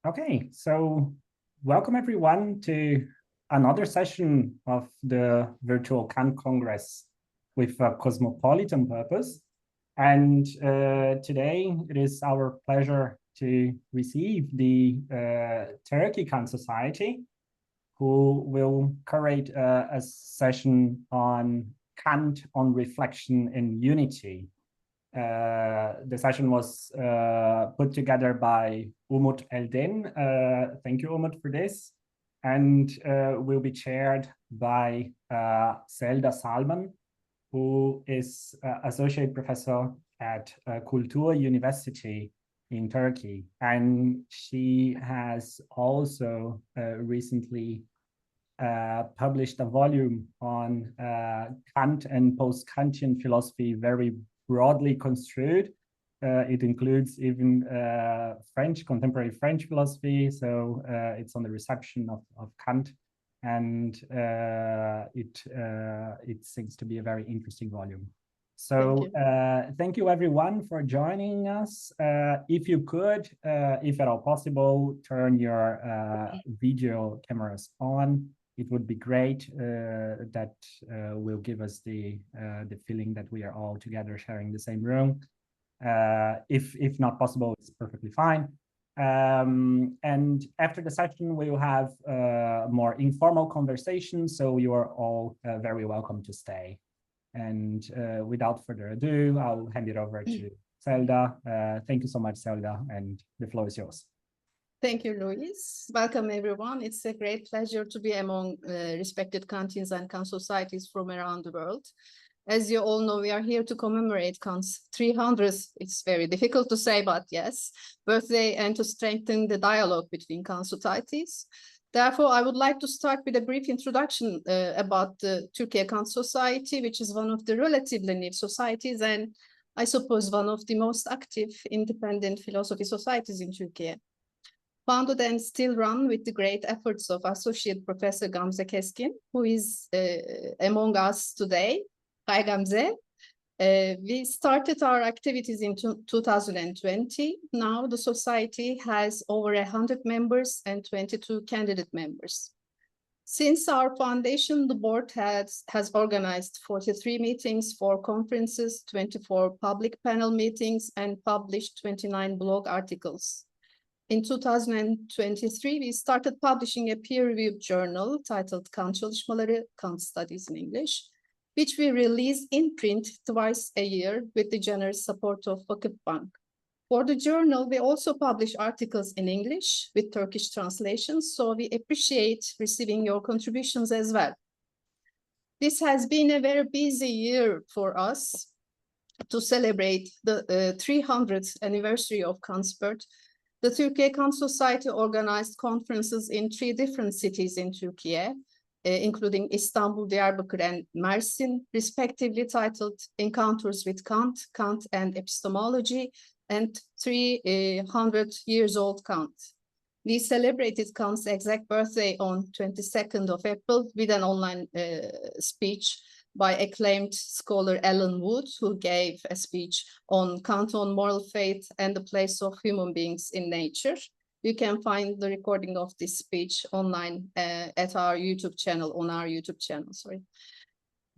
Okay, so welcome everyone to another session of the virtual Kant Congress with a cosmopolitan purpose. And today it is our pleasure to receive the Turkey Kant Society, who will curate a session on Kant on reflection and unity. The session was put together by Umut Eldin. Thank you, Umut, for this. And will be chaired by Selda Salman, who is associate professor at Kultur University in Turkey. And she has also recently published a volume on Kant and post-Kantian philosophy, very broadly construed. It includes even French, contemporary French philosophy. So it's on the reception of Kant. And it seems to be a very interesting volume. So thank you everyone for joining us. If you could, if at all possible, turn your video cameras on. It would be great. That will give us the feeling that we are all together sharing the same room. If not possible, it's perfectly fine. And after the session, we will have more informal conversations. So you are all very welcome to stay. And without further ado, I'll hand it over to Zelda. Thank you so much, Zelda, and the floor is yours. Thank you, Luis. Welcome, everyone. It's a great pleasure to be among respected Kantians and Kant societies from around the world. As you all know, we are here to commemorate Kant's 300th, it's very difficult to say, but yes, birthday, and to strengthen the dialogue between Kant societies. Therefore, I would like to start with a brief introduction about the Türkiye Kant Society, which is one of the relatively new societies, and I suppose one of the most active independent philosophy societies in Turkey. Founded and still run with the great efforts of Associate Professor Gamze Keskin, who is among us today. Hi, Gamze. We started our activities in 2020. Now the society has over 100 members and 22 candidate members. Since our foundation, the board has organized 43 meetings, 4 conferences, 24 public panel meetings, and published 29 blog articles. In 2023, we started publishing a peer-reviewed journal titled Kant Çalışmaları, Kant Studies in English, which we release in print twice a year with the generous support of Vakıfbank. For the journal, we also publish articles in English with Turkish translations, so we appreciate receiving your contributions as well. This has been a very busy year for us to celebrate the 300th anniversary of Kant's birth. The Türkiye Kant Society organized conferences in 3 different cities in Turkey, including Istanbul, Diyarbakır, and Mersin, respectively titled Encounters with Kant, Kant and Epistemology, and 300 years old Kant. We celebrated Kant's exact birthday on 22nd of April with an online speech by acclaimed scholar Alan Wood, who gave a speech on Kant on moral faith and the place of human beings in nature. You can find the recording of this speech online at our YouTube channel, on our YouTube channel, sorry.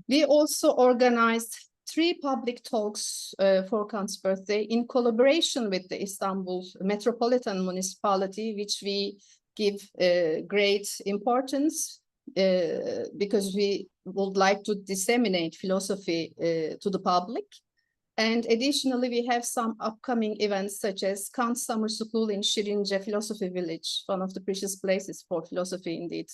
We also organized 3 public talks for Kant's birthday in collaboration with the Istanbul Metropolitan Municipality, which we give great importance because we would like to disseminate philosophy to the public. And additionally, we have some upcoming events such as Kant Summer School in Şirince Philosophy Village, one of the precious places for philosophy indeed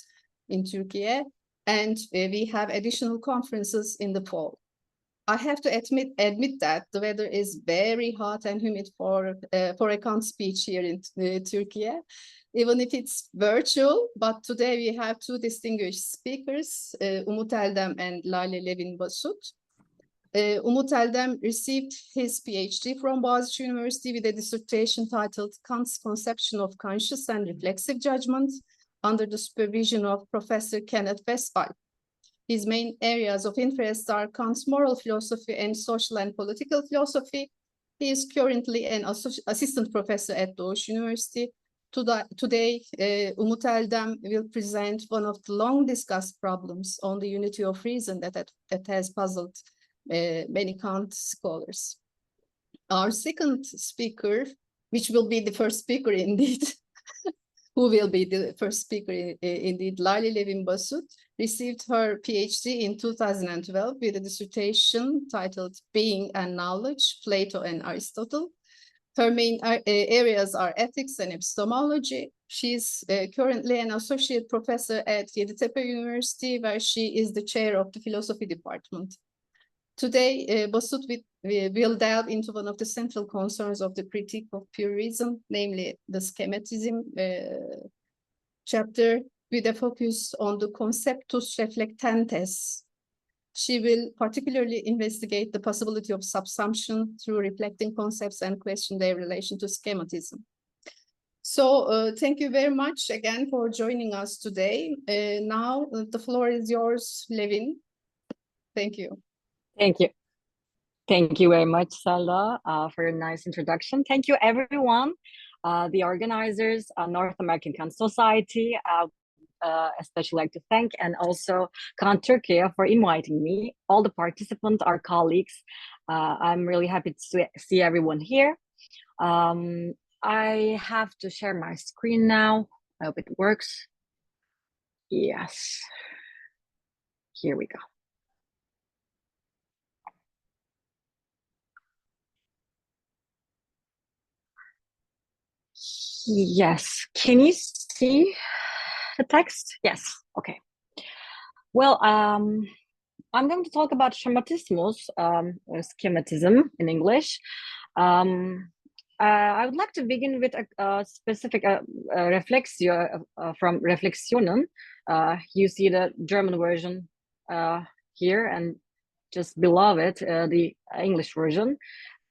in Turkey. And we have additional conferences in the fall. I have to admit that the weather is very hot and humid for a Kant speech here in Turkey, even if it's virtual. But today we have 2 distinguished speakers, Umut Eldem and Lale Levin-Basut. Umut Eldem received his PhD from Boğaziçi University with a dissertation titled Kant's Conception of Conscious and Reflexive Judgment under the supervision of Professor Kenneth Westphal. His main areas of interest are Kant's moral philosophy and social and political philosophy, He is currently an assistant professor at Doğuş University. Today, Umut Eldem will present one of the long discussed problems on the unity of reason that has puzzled many Kant scholars. Our second speaker, which will be the first speaker indeed, who will be the first speaker indeed, Lale Levin-Basut, received her PhD in 2012 with a dissertation titled Being and Knowledge, Plato and Aristotle. Her main areas are ethics and epistemology. She's currently an associate professor at Yeditepe University, where she is the chair of the philosophy department. Today, Basut will delve into one of the central concerns of the critique of pure reason, namely the schematism chapter, with a focus on the conceptus reflectantes. She will particularly investigate the possibility of subsumption through reflecting concepts and question their relation to schematism. So thank you very much again for joining us today. Now the floor is yours, Levin. Thank you. Thank you. Thank you very much, Salda, for a nice introduction. Thank you, everyone, the organizers, North American Kant Society, especially like to thank, and also Kant Türkiye for inviting me, all the participants, our colleagues. I'm really happy to see everyone here. I have to share my screen now. I hope it works. Yes. Here we go. Yes, can you see the text? Yes, okay. Well, I'm going to talk about schematismus, schematism in English. I would like to begin with a specific reflexio from Reflexionen. You see the German version here, and just below it, the English version.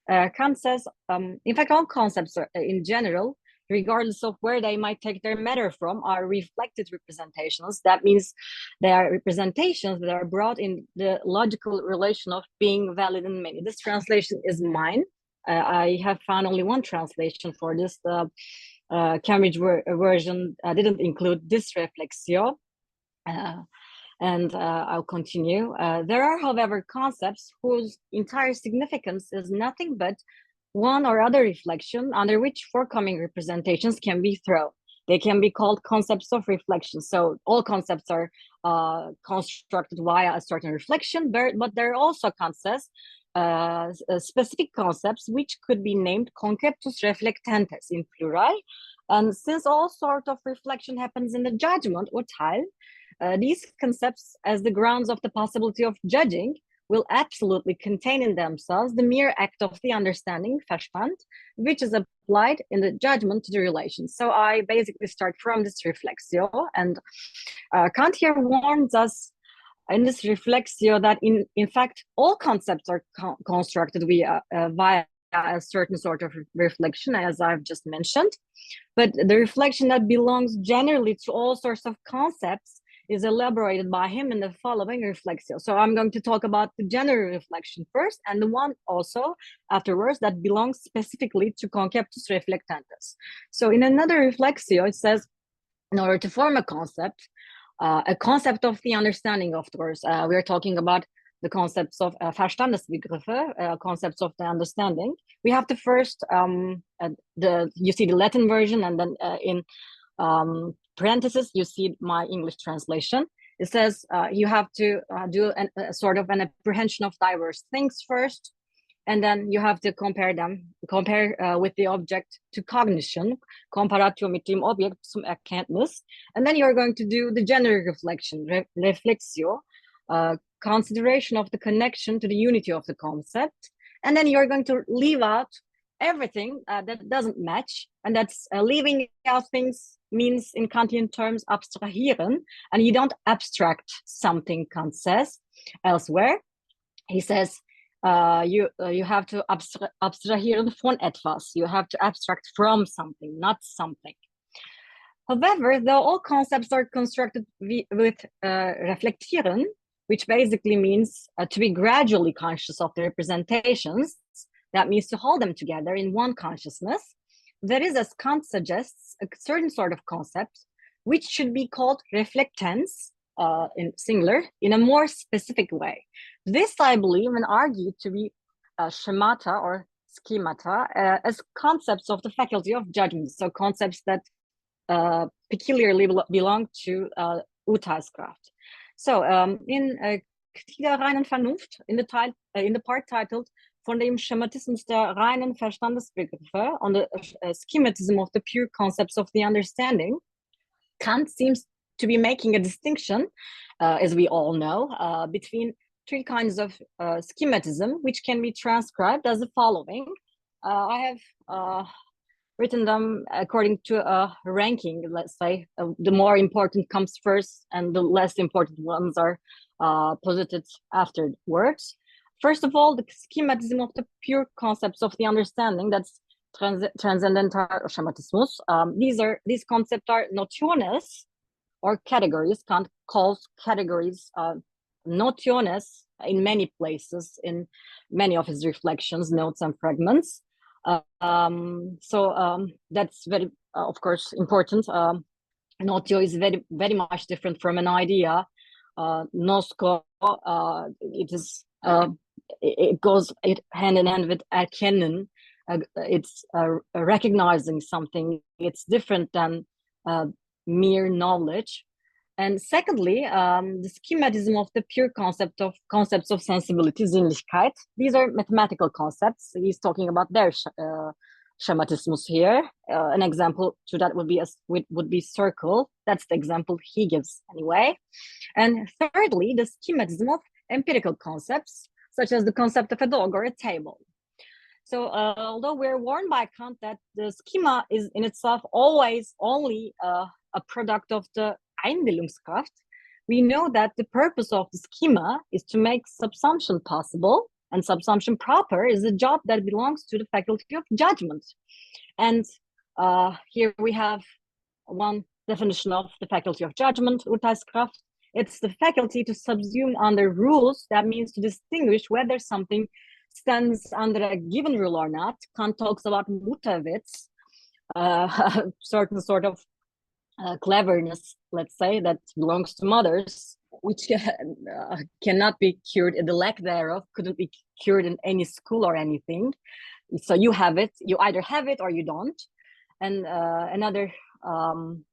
Kant says, in fact, all concepts are, in general, regardless of where they might take their matter from, are reflected representations. That means they are representations that are brought in the logical relation of being valid in many. This translation is mine. I have found only one translation for this. The Cambridge version didn't include this reflexio. And I'll continue. There are, however, concepts whose entire significance is nothing but one or other reflection under which forthcoming representations can be thrown. They can be called concepts of reflection. So all concepts are constructed via a certain reflection, but there are also concepts, specific concepts, which could be named conceptus reflectantes in plural. And since all sort of reflection happens in the judgment, Urteil, these concepts, as the grounds of the possibility of judging, will absolutely contain in themselves the mere act of the understanding, Verstand, which is applied in the judgment to the relations. So I basically start from this reflexio, and Kant here warns us in this reflexio that in fact all concepts are constructed via a certain sort of reflection, as I've just mentioned, but the reflection that belongs generally to all sorts of concepts is elaborated by him in the following reflexio. So I'm going to talk about the general reflection first, and the one also afterwards that belongs specifically to conceptus reflectantes. So in another reflexio, it says, in order to form a concept of the understanding, of course, we are talking about the concepts of Verstandesbegriffe, concepts of the understanding. We have to first, you see the Latin version, and then in parentheses, you see my English translation. It says you have to do a sort of an apprehension of diverse things first, and then you have to compare with the object to cognition, comparatio mit dem Objekt zum Erkenntnis, and then you're going to do the general reflection, reflexio, consideration of the connection to the unity of the concept, and then you're going to leave out everything that doesn't match, and that's leaving out things means in Kantian terms abstrahieren, and you don't abstract something, Kant says elsewhere. He says you have to abstrahieren von etwas. You have to abstract from something, not something. However, though all concepts are constructed with reflektieren, which basically means to be gradually conscious of the representations, that means to hold them together in one consciousness, there is, as Kant suggests, a certain sort of concept which should be called reflectance, in singular, in a more specific way. This, I believe, and argue to be schemata or schemata as concepts of the faculty of judgment, so concepts that peculiarly belong to Urteilskraft. So in Kritik der reinen Vernunft, in the part titled Von dem Schematismus der reinen Verstandesbegriffe, on the schematism of the pure concepts of the understanding, Kant seems to be making a distinction, as we all know, between three kinds of schematism, which can be transcribed as the following. I have written them according to a ranking, let's say. The more important comes first and the less important ones are posited afterwards. First of all, the schematism of the pure concepts of the understanding, that's transcendental schematismus. These concepts are notiones, or categories. Kant calls categories notiones in many places, in many of his reflections, notes, and fragments. That's very, of course, important. Notio is very, very much different from an idea. Nosco, it goes hand in hand with erkennen. It's recognizing something. It's different than mere knowledge. And secondly, the schematism of the pure concepts of sensibility, Sinnlichkeit. These are mathematical concepts. He's talking about their schematismus here. An example to that would be circle. That's the example he gives anyway. And thirdly, the schematism of empirical concepts, such as the concept of a dog or a table. So although we're warned by Kant that the schema is in itself always only a product of the Einbildungskraft, we know that the purpose of the schema is to make subsumption possible, and subsumption proper is a job that belongs to the faculty of judgment. And here we have one definition of the faculty of judgment, Urteilskraft. It's the faculty to subsume under rules. That means to distinguish whether something stands under a given rule or not. Kant talks about Mutterwitz, certain sort of cleverness, let's say, that belongs to mothers, which cannot be cured, the lack thereof couldn't be cured in any school or anything. So you have it, you either have it or you don't. And another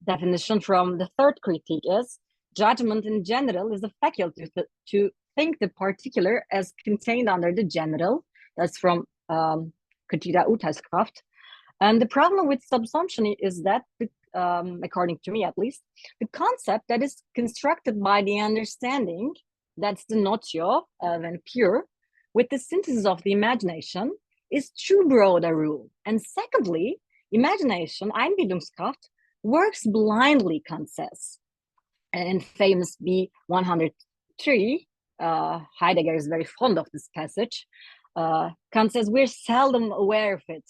definition from the third critique is judgment in general is the faculty to think the particular as contained under the general. That's from Kritik der Urteilskraft. And the problem with subsumption is that, according to me at least, the concept that is constructed by the understanding, that's the notio, when pure, with the synthesis of the imagination, is too broad a rule. And secondly, imagination, Einbildungskraft, works blindly, Kant says. And in famous B103, Heidegger is very fond of this passage. Kant says we're seldom aware of it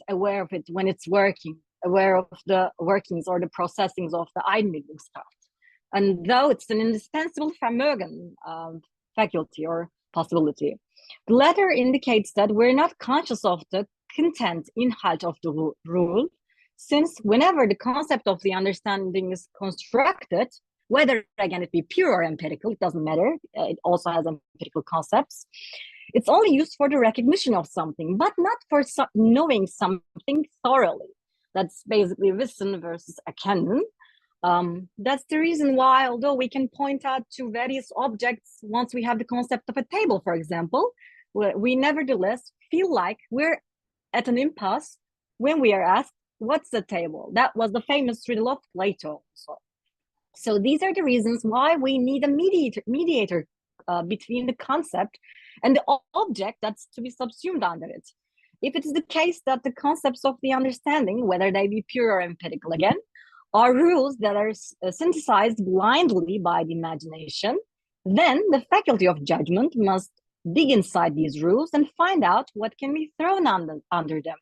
when it's working, aware of the workings or the processings of the Einbildungskraft. And though it's an indispensable Vermögen, faculty or possibility, the latter indicates that we're not conscious of the content, inhalt of the rule, since whenever the concept of the understanding is constructed, whether again it be pure or empirical, it doesn't matter, it also has empirical concepts, it's only used for the recognition of something, but not for knowing something thoroughly. That's basically Wissen versus Erkennen. That's the reason why, although we can point out to various objects once we have the concept of a table, for example, we nevertheless feel like we're at an impasse when we are asked, what's the table? That was the famous riddle of Plato. So these are the reasons why we need a mediator between the concept and the object that's to be subsumed under it. If it is the case that the concepts of the understanding, whether they be pure or empirical again, are rules that are synthesized blindly by the imagination, then the faculty of judgment must dig inside these rules and find out what can be thrown under them.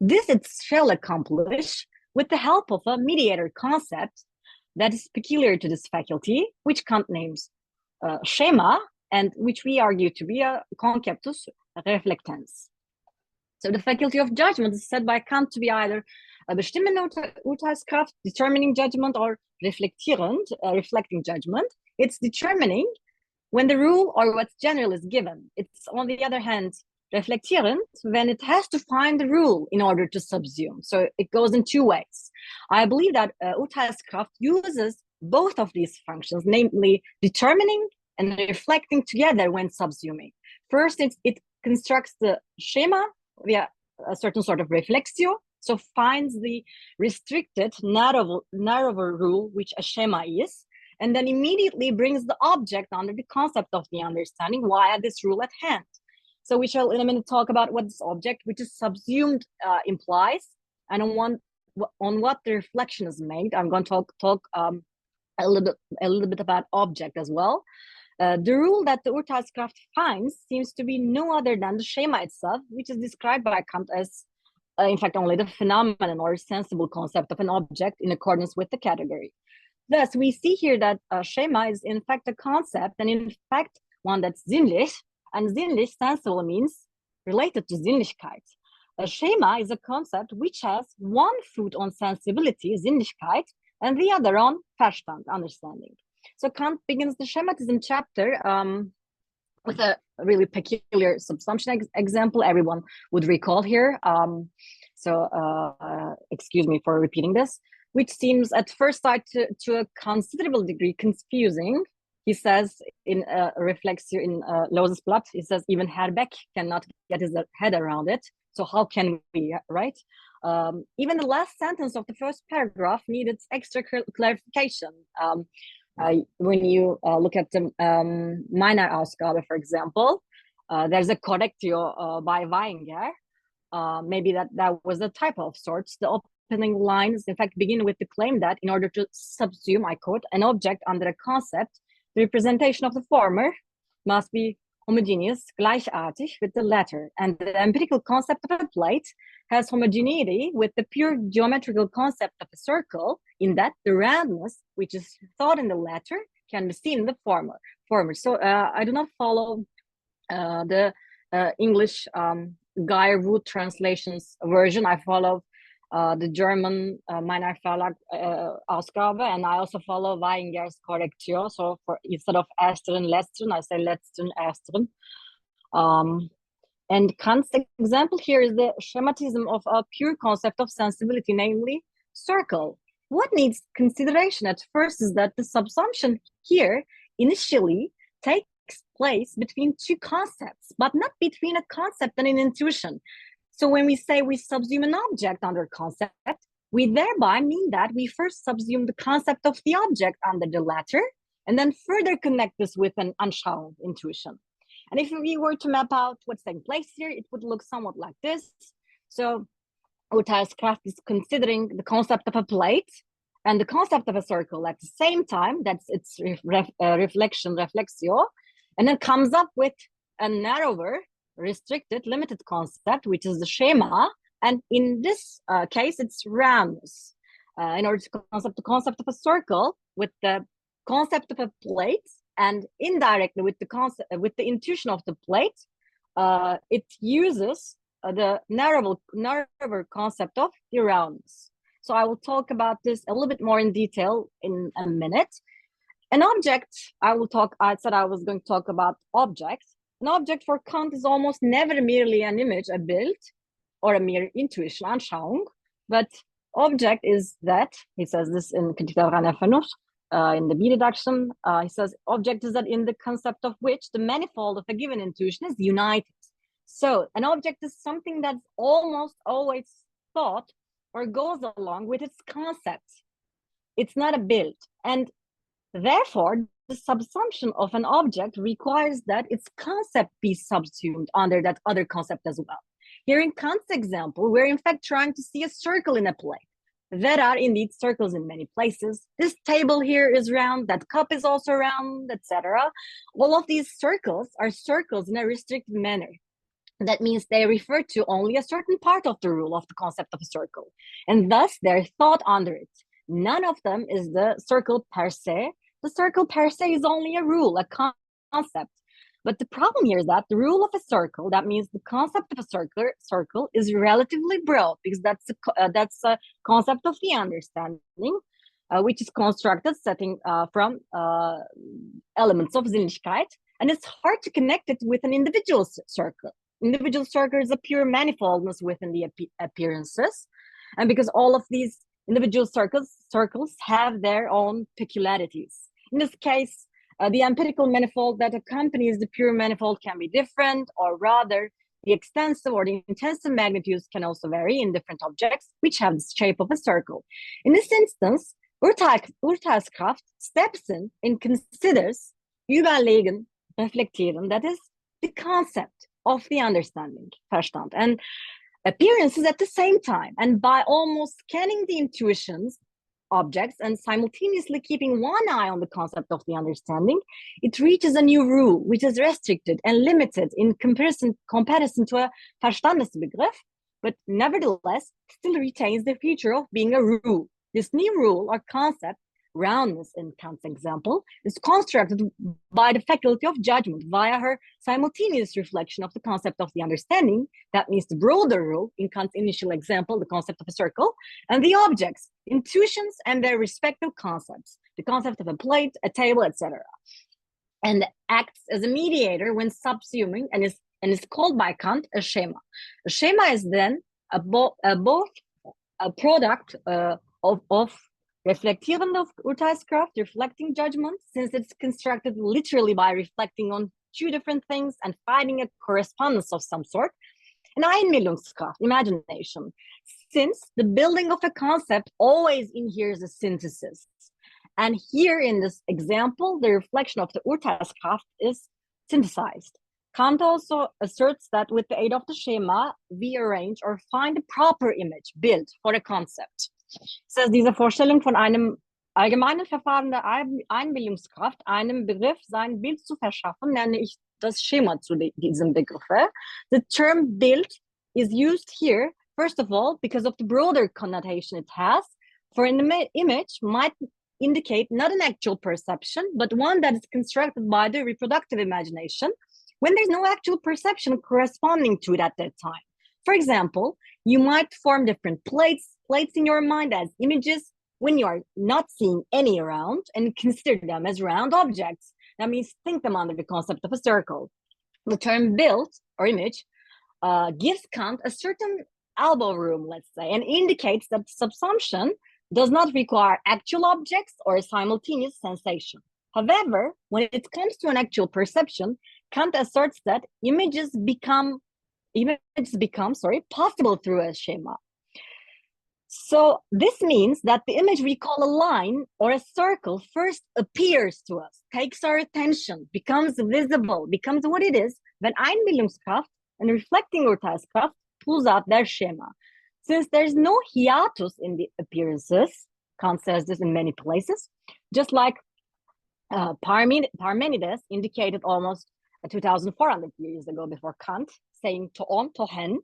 This it shall accomplish with the help of a mediator concept that is peculiar to this faculty, which Kant names schema, and which we argue to be a conceptus reflectans. So the faculty of judgment is said by Kant to be either a bestimmende Urteilskraft, determining judgment, or reflektierend, reflecting judgment. It's determining when the rule or what's general is given. It's, on the other hand, reflektierend when it has to find the rule in order to subsume. So it goes in two ways. I believe that Urteilskraft uses both of these functions, namely determining and reflecting together when subsuming. First, it constructs the schema via a certain sort of reflexio, so finds the restricted, narrower rule, which a schema is, and then immediately brings the object under the concept of the understanding via this rule at hand. So we shall in a minute talk about what this object, which is subsumed, implies, and on what the reflection is made. I'm going to talk a little bit about object as well. The rule that the Urteilskraft finds seems to be no other than the schema itself, which is described by Kant as, in fact, only the phenomenon or sensible concept of an object in accordance with the category. Thus, we see here that schema is in fact a concept, and in fact one that's sinnlich, and sinnlich, sensible, means related to Sinnlichkeit. A schema is a concept which has one foot on sensibility, Sinnlichkeit, and the other on Verstand, understanding. So Kant begins the schematism chapter with a really peculiar subsumption example everyone would recall here. Excuse me for repeating this, which seems at first sight to a considerable degree confusing. He says in Reflexio in Loses Blatt, he says even Herbeck cannot get his head around it. So how can we, right? Even the last sentence of the first paragraph needed extra clarification. When you look at the minor Ausgabe, for example, there's a correctio by Weinger. Maybe that was a typo of sorts. The opening lines, in fact, begin with the claim that in order to subsume, I quote, an object under a concept, the representation of the former must be homogeneous, gleichartig with the latter. And the empirical concept of a plate has homogeneity with the pure geometrical concept of a circle, in that the roundness, which is thought in the latter, can be seen in the former. So I do not follow the English Geyer Wood translations version. I follow the German Meiner Verlag Ausgabe, and I also follow Weinger's Correctio. So for instead of ersteren, letzteren, I say letzteren, ersteren. And Kant's example here is the schematism of a pure concept of sensibility, namely circle. What needs consideration at first is that the subsumption here initially takes place between two concepts, but not between a concept and an intuition. So when we say we subsume an object under concept, we thereby mean that we first subsume the concept of the object under the latter, and then further connect this with an Anschauung, intuition. And if we were to map out what's taking place here, it would look somewhat like this. So Urteilskraft is considering the concept of a plate and the concept of a circle at the same time. That's its reflection, reflexio, and then comes up with a narrower, restricted, limited concept, which is the schema. And in this case, it's roundness. In order to concept the concept of a circle with the concept of a plate, and indirectly with the concept, with the intuition of the plate, it uses the narrower concept of the roundness. So I will talk about this a little bit more in detail in a minute. An object, I said I was going to talk about objects. An object for Kant is almost never merely an image, a Bild, or a mere intuition, Anschauung, but object is that, he says this in Kritik der reinen Vernunft, in the B deduction, he says object is that in the concept of which the manifold of a given intuition is united. So an object is something that's almost always thought or goes along with its concept. It's not a Bild. And therefore, the subsumption of an object requires that its concept be subsumed under that other concept as well. Here in Kant's example, we're in fact trying to see a circle in a plate. There are indeed circles in many places. This table here is round, that cup is also round, etc. All of these circles are circles in a restricted manner. That means they refer to only a certain part of the rule of the concept of a circle, and thus they're thought under it. None of them is the circle per se. The circle per se is only a rule, a concept. But the problem here is that the rule of a circle, that means the concept of a circle is relatively broad, because that's a concept of the understanding, which is constructed setting from elements of Sinnlichkeit, and it's hard to connect it with an individual circle. Individual circle is a pure manifoldness within the appearances, and because all of these individual circles have their own peculiarities. In this case, the empirical manifold that accompanies the pure manifold can be different, or rather, the extensive or the intensive magnitudes can also vary in different objects, which have the shape of a circle. In this instance, Urteilskraft steps in and considers überlegen, reflektieren, that is the concept of the understanding, Verstand, and appearances at the same time. And by almost scanning the intuitions, objects, and simultaneously keeping one eye on the concept of the understanding, it reaches a new rule, which is restricted and limited in comparison to a Verstandesbegriff, but nevertheless still retains the feature of being a rule. This new rule or concept, roundness in Kant's example, is constructed by the faculty of judgment via her simultaneous reflection of the concept of the understanding, that means the broader rule in Kant's initial example, the concept of a circle, and the objects, intuitions, and their respective concepts, the concept of a plate, a table, etc., and acts as a mediator when subsuming and is called by Kant a schema. A schema is then both a product of reflektieren of Urteilskraft, reflecting judgment, since it's constructed literally by reflecting on two different things and finding a correspondence of some sort, and Einbildungskraft, imagination, since the building of a concept always inheres a synthesis. And here in this example, the reflection of the Urteilskraft is synthesized. Kant also asserts that with the aid of the schema, we arrange or find a proper image, Bild, for a concept. Das heißt, diese Vorstellung von einem allgemeinen Verfahren der Einbildungskraft, einem Begriff sein Bild zu verschaffen, nenne ich das Schema zu diesem Begriff. The term Bild is used here, first of all, because of the broader connotation it has, for an image might indicate not an actual perception, but one that is constructed by the reproductive imagination when there's no actual perception corresponding to it at that time. For example, you might form different plates in your mind as images when you are not seeing any around and consider them as round objects. That means think them under the concept of a circle. The term Bild or image gives Kant a certain elbow room, let's say, and indicates that subsumption does not require actual objects or a simultaneous sensation. However, when it comes to an actual perception, Kant asserts that images become possible through a schema. So this means that the image we call a line or a circle first appears to us, takes our attention, becomes visible, becomes what it is, when Einbildungskraft and reflecting Urteilskraft pulls out their schema. Since there's no hiatus in the appearances, Kant says this in many places, just like Parmenides indicated almost 2,400 years ago before Kant, saying to on, to hen,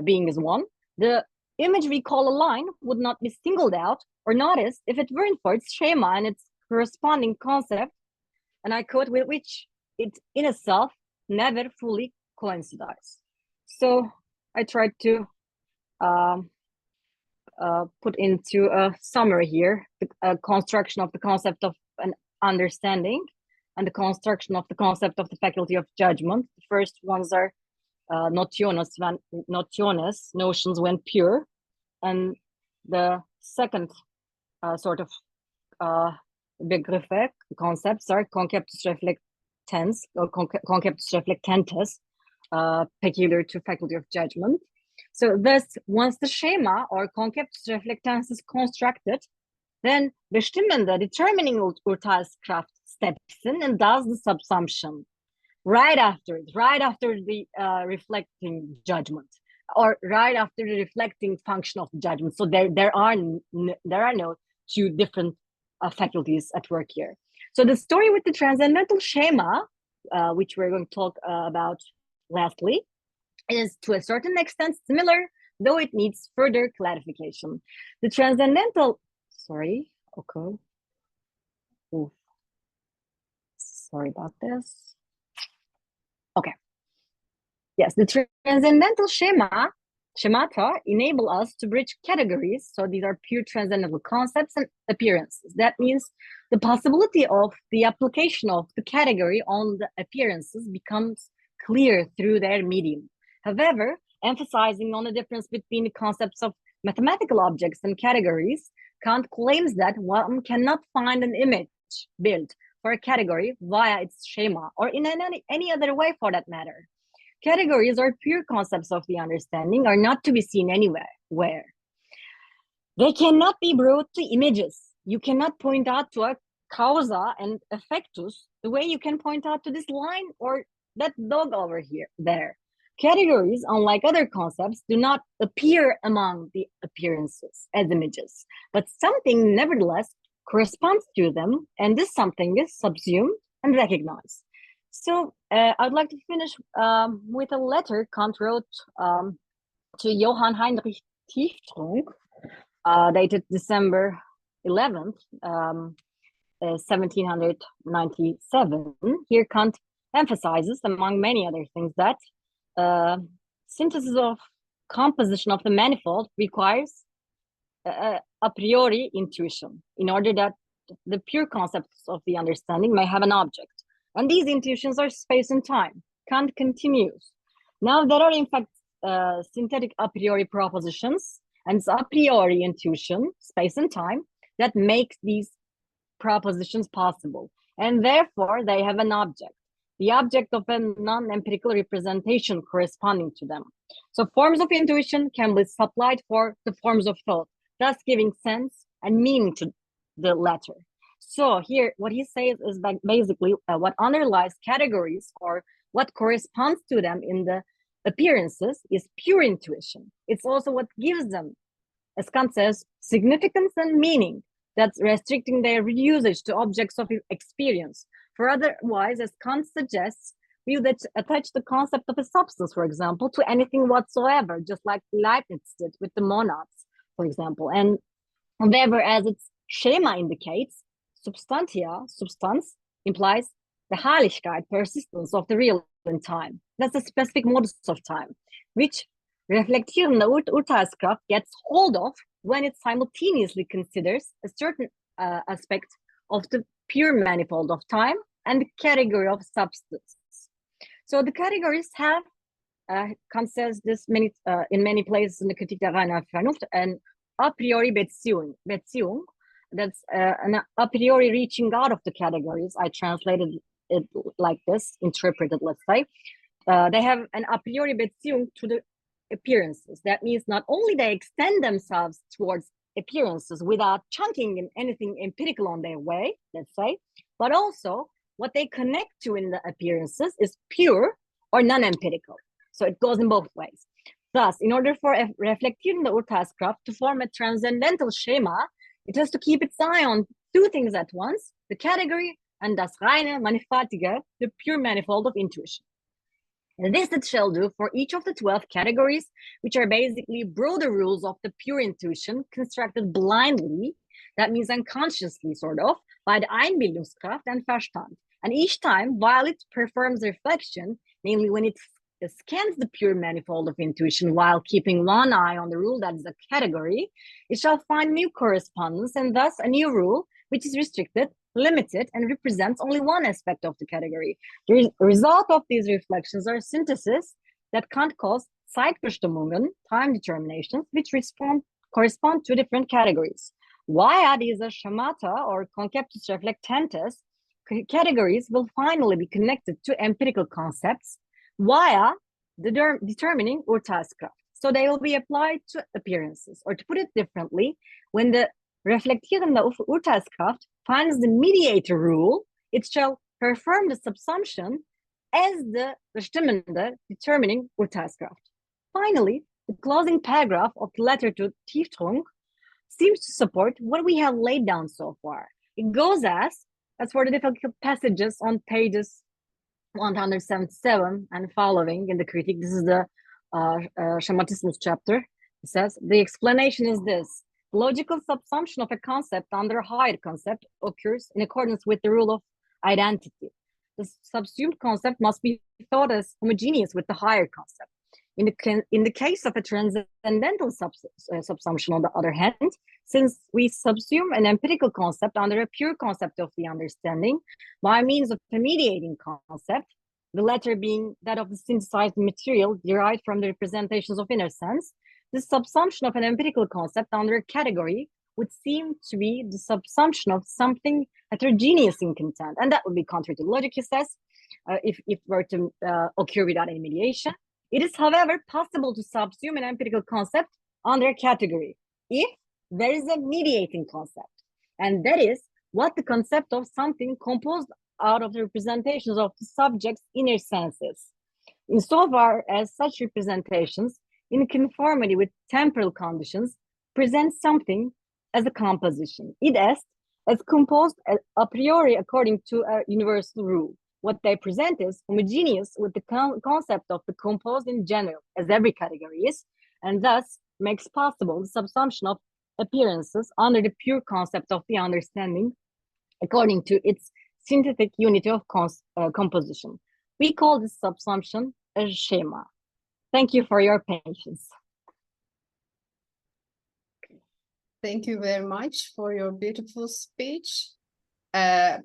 being as one, the image we call a line would not be singled out or noticed if it weren't for its schema and its corresponding concept, and I quote, with which it in itself never fully coincides. So I tried to put into a summary here the construction of the concept of an understanding and the construction of the concept of the faculty of judgment. The first ones are notiones, notions when pure, and the second sort of Begriffe, concepts are conceptus reflectans or conceptus reflectantes, peculiar to faculty of judgment. So thus, once the schema or conceptus reflectans is constructed, then bestimmende, determining Urteilskraft steps in and does the subsumption right after the reflecting judgment, or right after the reflecting function of judgment. So there are no two different faculties at work here. So the story with the transcendental schema, which we're going to talk about lastly, is to a certain extent similar, though it needs further clarification. The transcendental, sorry about this. Okay. Yes, the transcendental schemata enable us to bridge categories. So these are pure transcendental concepts and appearances. That means the possibility of the application of the category on the appearances becomes clear through their medium. However, emphasizing on the difference between the concepts of mathematical objects and categories, Kant claims that one cannot find an image built for a category via its schema or in any other way for that matter. Categories or pure concepts of the understanding are not to be seen anywhere. Where they cannot be brought to images. You cannot point out to a causa and effectus the way you can point out to this line or that dog over there. Categories, unlike other concepts, do not appear among the appearances as images, but something nevertheless corresponds to them, and this something is subsumed and recognized. So I'd like to finish with a letter Kant wrote to Johann Heinrich Tieftrunk, dated December 11th, 1797. Here Kant emphasizes, among many other things, that synthesis of composition of the manifold requires a priori intuition in order that the pure concepts of the understanding may have an object. And these intuitions are space and time. Kant continues. Now there are in fact synthetic a priori propositions, and it's a priori intuition, space and time, that makes these propositions possible. And therefore they have an object, the object of a non-empirical representation corresponding to them. So forms of intuition can be supplied for the forms of thought, thus giving sense and meaning to the latter. So here, what he says is that basically what underlies categories or what corresponds to them in the appearances is pure intuition. It's also what gives them, as Kant says, significance and meaning, that's restricting their usage to objects of experience. For otherwise, as Kant suggests, we would attach the concept of a substance, for example, to anything whatsoever, just like Leibniz did with the monads, for example. And however, as its schema indicates, substantia, substance, implies the Heiligkeit, persistence of the real in time. That's a specific modus of time, which reflektierende Urteilskraft gets hold of when it simultaneously considers a certain aspect of the pure manifold of time and the category of substance. So the categories have, Kant says this in many places in the Kritik der reinen Vernunft, an a priori Beziehung. That's an a priori reaching out of the categories. I translated it like this, interpreted, let's say. They have an a priori Beziehung to the appearances. That means not only they extend themselves towards appearances without chunking in anything empirical on their way, let's say, but also what they connect to in the appearances is pure or non-empirical. So it goes in both ways. Thus, in order for a reflektierende Urteilskraft to form a transcendental schema, it has to keep its eye on two things at once, the category and das reine mannigfaltige, the pure manifold of intuition. And this it shall do for each of the 12 categories, which are basically broader rules of the pure intuition constructed blindly, that means unconsciously sort of, by the Einbildungskraft and Verstand. And each time, while it performs reflection, namely when it scans the pure manifold of intuition while keeping one eye on the rule that is a category, it shall find new correspondence and thus a new rule which is restricted, limited, and represents only one aspect of the category. The result of these reflections are syntheses that Kant calls Zeitbestimmungen, time determinations, which correspond to different categories. Via these schemata or conceptus reflectantes, categories will finally be connected to empirical concepts via the determining Urteilskraft. So they will be applied to appearances. Or to put it differently, when the reflektierende Urteilskraft finds the mediator rule, it shall perform the subsumption as the bestimmende, determining Urteilskraft. Finally, the closing paragraph of the letter to Tieftrunk seems to support what we have laid down so far. It goes as for the difficult passages on pages 177 and following in the critique. This is the schematismus chapter. It says, the explanation is this. Logical subsumption of a concept under a higher concept occurs in accordance with the rule of identity. the subsumed concept must be thought as homogeneous with the higher concept. In the case of a transcendental subsumption, on the other hand, since we subsume an empirical concept under a pure concept of the understanding by means of a mediating concept, the latter being that of the synthesized material derived from the representations of inner sense, the subsumption of an empirical concept under a category would seem to be the subsumption of something heterogeneous in content. And that would be contrary to logic, he says, if it were to occur without any mediation. It is, however, possible to subsume an empirical concept under a category if there is a mediating concept. And that is what the concept of something composed out of the representations of the subject's inner senses. Insofar as such representations, in conformity with temporal conditions, present something as a composition, i.e., as composed a priori according to a universal rule. What they present is homogeneous with the concept of the composed in general, as every category is, and thus makes possible the subsumption of appearances under the pure concept of the understanding according to its synthetic unity of composition. We call this subsumption a schema. Thank you for your patience. Thank you very much for your beautiful speech. I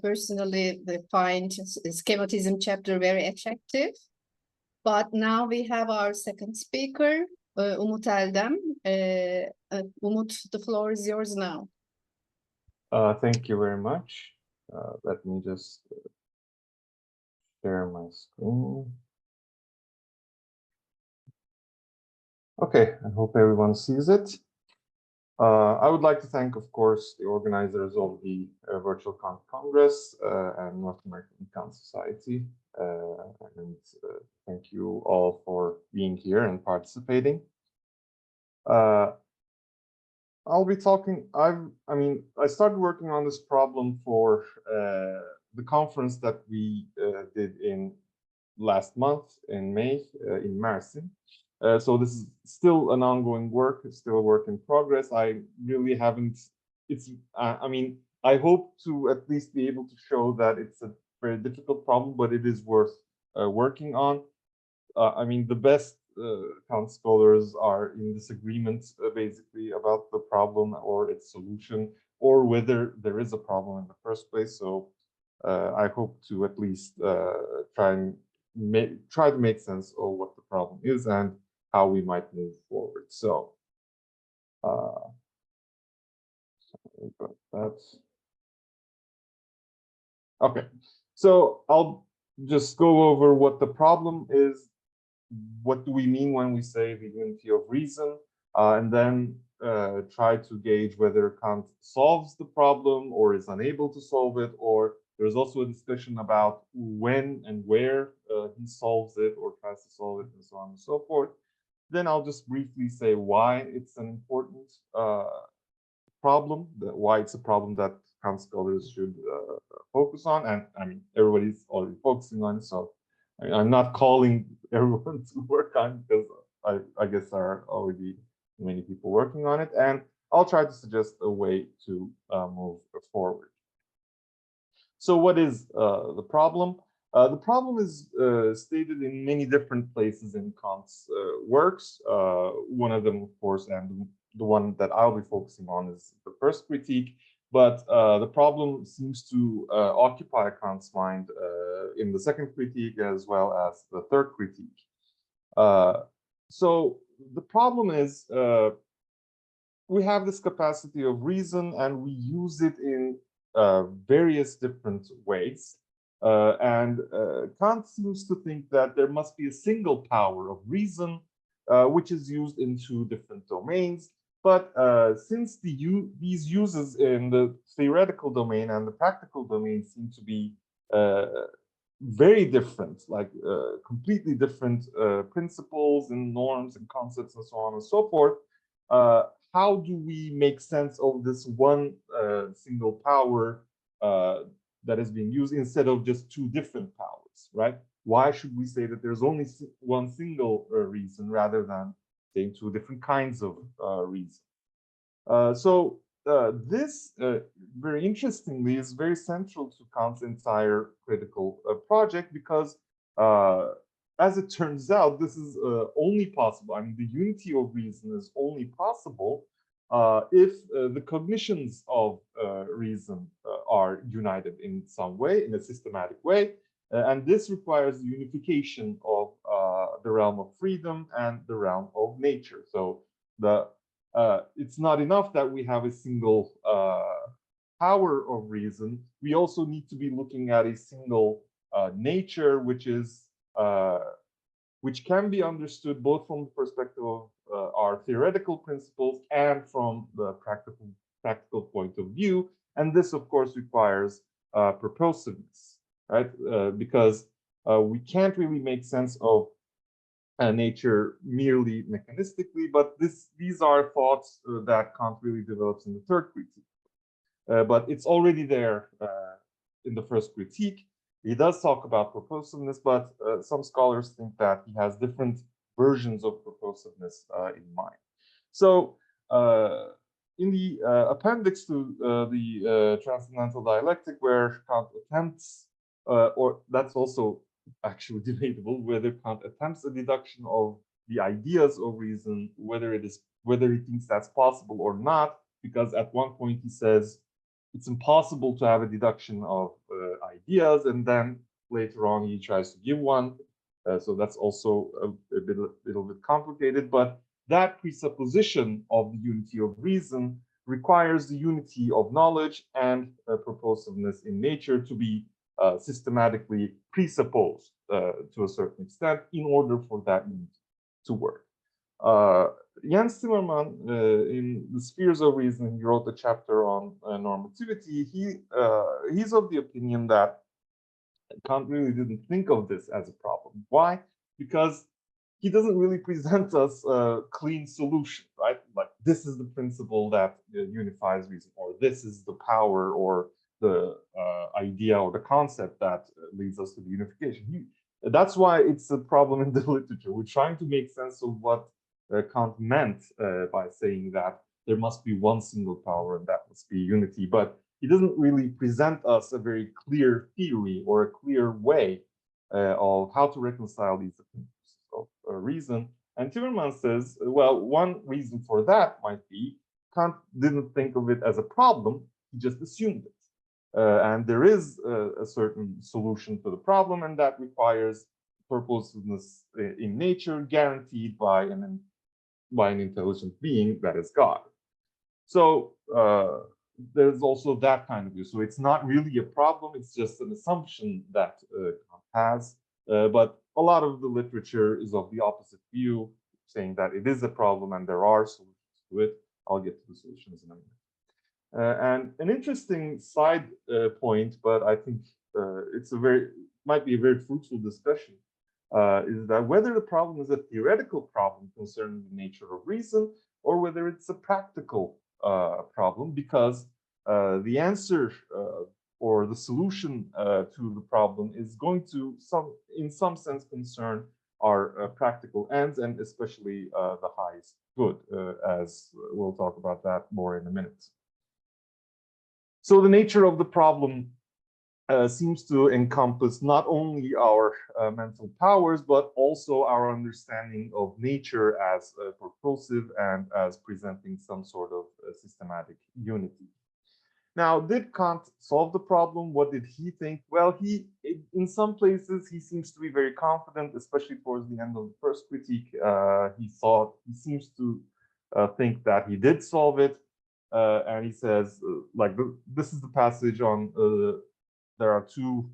personally find schematism chapter very attractive. But now we have our second speaker, Umut Eldem. Umut, the floor is yours now. Thank you very much. Let me just share my screen. Okay, I hope everyone sees it. I would like to thank, of course, the organizers of the Virtual Kant Congress and North American Kant Society. And thank you all for being here and participating. I'll be talking, I started working on this problem for the conference that we did in last month in May in Mersin. So this is still an ongoing work. It's still a work in progress. I really haven't, I hope to at least be able to show that it's a very difficult problem, but it is worth working on. The best Kant scholars are in disagreement basically about the problem or its solution, or whether there is a problem in the first place. So I hope to at least try to make sense of what the problem is and how we might move forward. So, okay. So I'll just go over what the problem is. What do we mean when we say the unity of reason? And then try to gauge whether Kant solves the problem or is unable to solve it, or there's also a discussion about when and where he solves it or tries to solve it, and so on and so forth. Then I'll just briefly say why it's an important problem, why it's a problem that Kant scholars should focus on. And everybody's already focusing on it, so I'm not calling everyone to work on it, because I guess there are already many people working on it. And I'll try to suggest a way to move forward. So what is the problem? The problem is stated in many different places in Kant's works. One of them, of course, and the one that I'll be focusing on, is the first critique. But the problem seems to occupy Kant's mind in the second critique as well as the third critique. So the problem is we have this capacity of reason, and we use it in various different ways. Kant seems to think that there must be a single power of reason, which is used in two different domains. But since these uses in the theoretical domain and the practical domain seem to be very different, like completely different principles and norms and concepts and so on and so forth, how do we make sense of this one single power that is being used instead of just two different powers, right? Why should we say that there's only one single reason rather than saying two different kinds of reason? So this, very interestingly, is very central to Kant's entire critical project, because as it turns out, this is only possible. I mean, the unity of reason is only possible if the cognitions of reason are united in some way, in a systematic way. And this requires the unification of the realm of freedom and the realm of nature. So it's not enough that we have a single power of reason. We also need to be looking at a single nature, which can be understood both from the perspective of our theoretical principles and from the practical point of view. And this, of course, requires purposiveness, right? Because we can't really make sense of nature merely mechanistically, but these are thoughts that Kant really develops in the third critique. But it's already there in the first critique. He does talk about purposiveness, but some scholars think that he has different versions of purposiveness in mind. So in the appendix to the Transcendental Dialectic, where Kant attempts, or that's also actually debatable, whether Kant attempts a deduction of the ideas of reason, whether he thinks that's possible or not, because at one point he says it's impossible to have a deduction of ideas, and then later on he tries to give one. So that's also a little bit complicated, but that presupposition of the unity of reason requires the unity of knowledge and purposiveness in nature to be systematically presupposed to a certain extent in order for that unity to work. Jens Timmerman, in The Spheres of Reason, he wrote a chapter on normativity. He's of the opinion that Kant really didn't think of this as a problem. Why? Because he doesn't really present us a clean solution, right? Like, this is the principle that unifies reason, or this is the power or the idea or the concept that leads us to the unification. That's why it's a problem in the literature. We're trying to make sense of what Kant meant by saying that there must be one single power and that must be unity. But he doesn't really present us a very clear theory or a clear way of how to reconcile these different of reason. And Timmerman says, well, one reason for that might be Kant didn't think of it as a problem, he just assumed it. And there is a certain solution to the problem, and that requires purposiveness in nature guaranteed by an intelligent being, that is God. So there's also that kind of view. So it's not really a problem, it's just an assumption that Kant has. But a lot of the literature is of the opposite view, saying that it is a problem and there are solutions to it. I'll get to the solutions in a minute. And an interesting side point, but I think might be a very fruitful discussion, is that whether the problem is a theoretical problem concerning the nature of reason, or whether it's a practical problem, because the answer or the solution to the problem is going to in some sense concern our practical ends, and especially the highest good, as we'll talk about that more in a minute. So the nature of the problem seems to encompass not only our mental powers, but also our understanding of nature as purposive and as presenting some sort of systematic unity. Now, did Kant solve the problem? What did he think? Well, in some places, he seems to be very confident, especially towards the end of the first critique. He seems to think that he did solve it. And he says, this is the passage on, there are two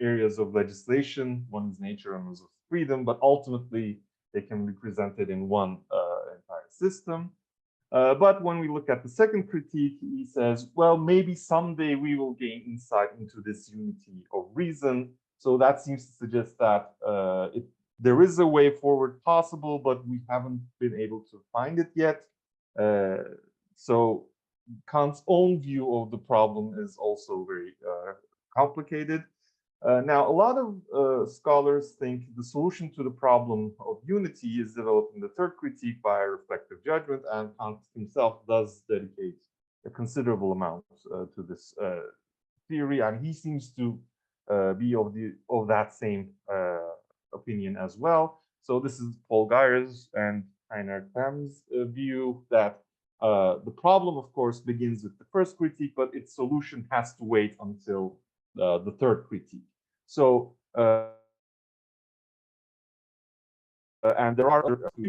areas of legislation, one is nature and one is freedom, but ultimately they can be presented in one entire system. But when we look at the second critique, he says, well, maybe someday we will gain insight into this unity of reason. So that seems to suggest that there is a way forward possible, but we haven't been able to find it yet. So Kant's own view of the problem is also very complicated. Now, a lot of scholars think the solution to the problem of unity is developed in the third critique by reflective judgment, and Kant himself does dedicate a considerable amount to this theory, and he seems to be of that same opinion as well. So this is Paul Geyer's and Heiner Tam's view that the problem, of course, begins with the first critique, but its solution has to wait until the third critique. So and there are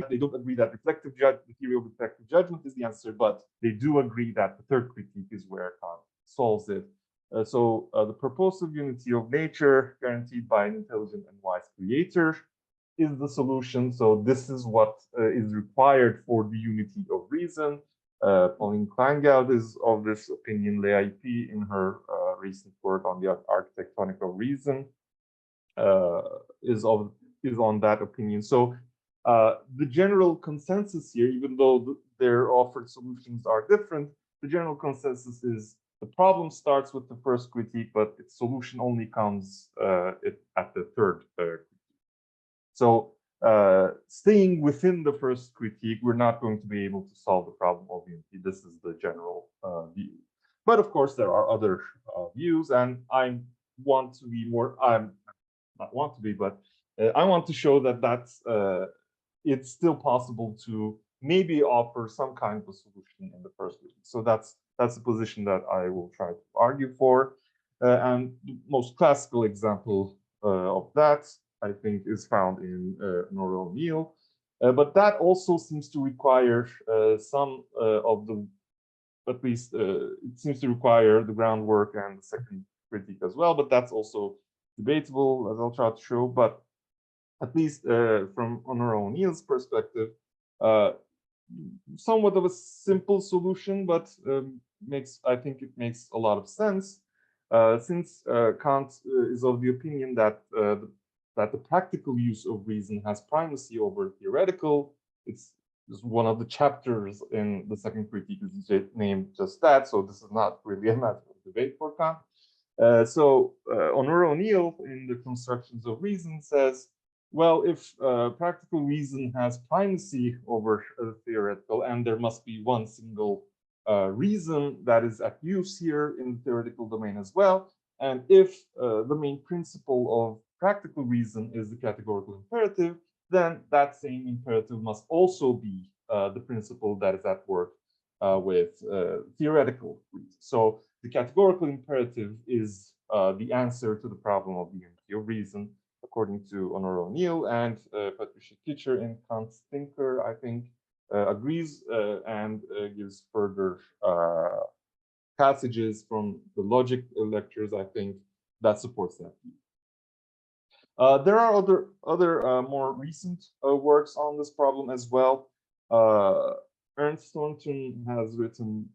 they don't agree that the theory of reflective judgment is the answer, but they do agree that the third critique is where Kant solves it. So the purposive unity of nature guaranteed by an intelligent and wise creator is the solution. So this is what is required for the unity of reason. Pauline Kleingeld is of this opinion. L'AIP, in her recent work on the architectonic of reason, is on that opinion. So the general consensus here, even though their offered solutions are different, the general consensus is the problem starts with the first critique, but its solution only comes at the third critique. So staying within the first critique, we're not going to be able to solve the problem of unity. This is the general view. But of course, there are other views, and I want to be more, I'm not want to be, but I want to show that it's still possible to maybe offer some kind of a solution in the first critique. So that's the position that I will try to argue for. And the most classical example of that, I think, is found in Nora O'Neill. But that also seems to require some of the, at least it seems to require the groundwork and the second critique as well, but that's also debatable, as I'll try to show. But at least from Nora O'Neill's perspective, somewhat of a simple solution, but I think it makes a lot of sense, since Kant is of the opinion that the practical use of reason has primacy over theoretical. It's one of the chapters in the second critique is named just that, so this is not really a matter of debate for Kant. So Nora O'Neill, in the Constructions of Reason, says, well, if practical reason has primacy over theoretical, and there must be one single reason that is at use here in the theoretical domain as well, and if the main principle of practical reason is the categorical imperative, then that same imperative must also be the principle that is at work with theoretical reason. So the categorical imperative is the answer to the problem of the unity of reason, according to Nora O'Neill, and Patricia Kitcher in Kant's Thinker, I think, agrees and gives further passages from the logic lectures, I think, that supports that view. There are other more recent works on this problem as well. Ernst Thornton has written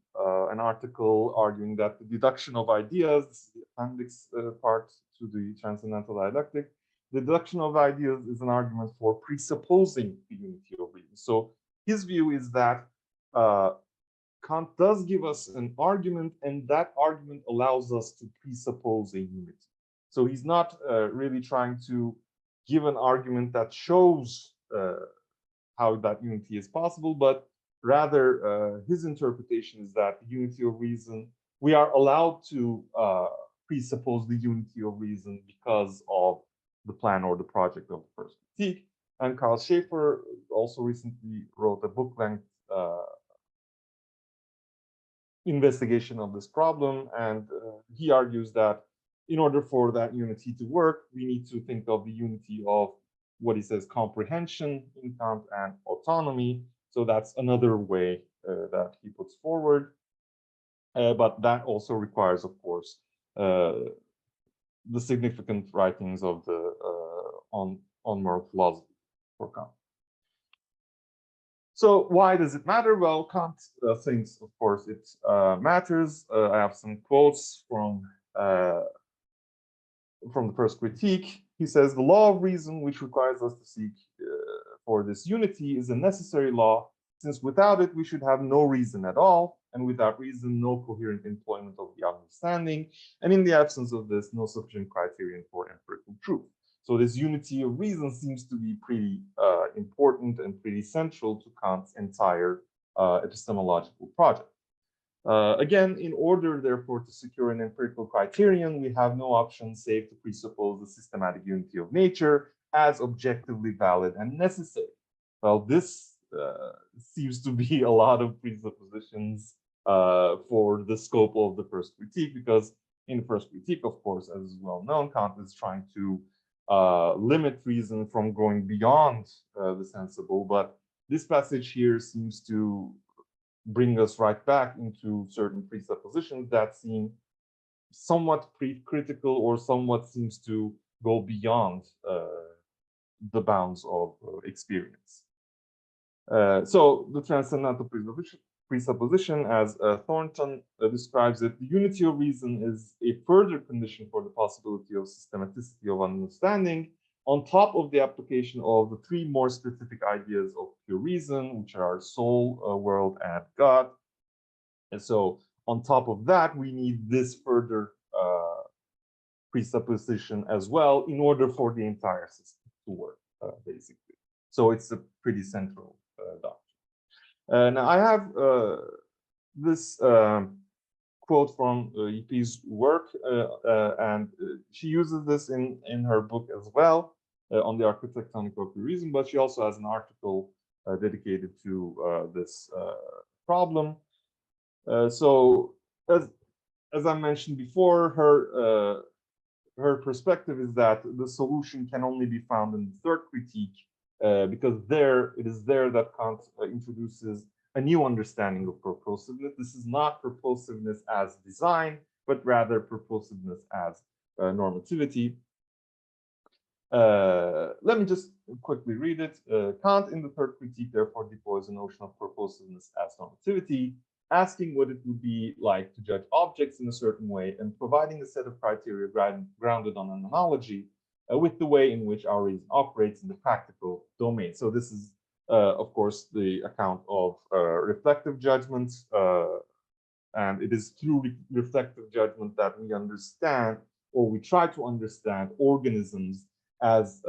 an article arguing that the deduction of ideas, this is the appendix part to the transcendental dialectic, the deduction of ideas is an argument for presupposing the unity of reason. So his view is that Kant does give us an argument, and that argument allows us to presuppose a unity. So he's not really trying to give an argument that shows how that unity is possible, but rather his interpretation is that the unity of reason, we are allowed to presuppose the unity of reason because of the plan or the project of the first critique. And Carl Schaefer also recently wrote a book-length investigation of this problem, and he argues that in order for that unity to work, we need to think of the unity of what he says comprehension in Kant and autonomy. So that's another way that he puts forward. But that also requires, of course, the significant writings of the on moral philosophy for Kant. So why does it matter? Well, Kant thinks, of course, it matters. I have some quotes from the first critique. He says, the law of reason, which requires us to seek for this unity, is a necessary law, since without it, we should have no reason at all, and without reason, no coherent employment of the understanding, and in the absence of this, no sufficient criterion for empirical truth. So this unity of reason seems to be pretty important and pretty central to Kant's entire epistemological project. Again, in order, therefore, to secure an empirical criterion, we have no option save to presuppose the systematic unity of nature as objectively valid and necessary. Well, this seems to be a lot of presuppositions for the scope of the first critique, because in the first critique, of course, as is well known, Kant is trying to limit reason from going beyond the sensible, but this passage here seems to bring us right back into certain presuppositions that seem somewhat critical or somewhat seems to go beyond the bounds of experience. So the transcendental presupposition, as Thornton describes it, the unity of reason is a further condition for the possibility of systematicity of understanding, on top of the application of the three more specific ideas of pure reason, which are soul, world, and God. And so on top of that, we need this further presupposition as well in order for the entire system to work, basically. So it's a pretty central doctrine. Now I have this quote from EP's work, and she uses this in her book as well on the architectonic of reason, but she also has an article dedicated to this problem. So as I mentioned before, her perspective is that the solution can only be found in the third critique, because it is there that Kant introduces a new understanding of purposiveness. This is not purposiveness as design, but rather purposiveness as normativity. Let me just quickly read it. Kant in the third critique therefore deploys a notion of purposiveness as normativity, asking what it would be like to judge objects in a certain way and providing a set of criteria grounded on an analogy with the way in which our reason operates in the practical domain. So this is of course, the account of reflective judgments, and it is through reflective judgment that we understand, or we try to understand, organisms as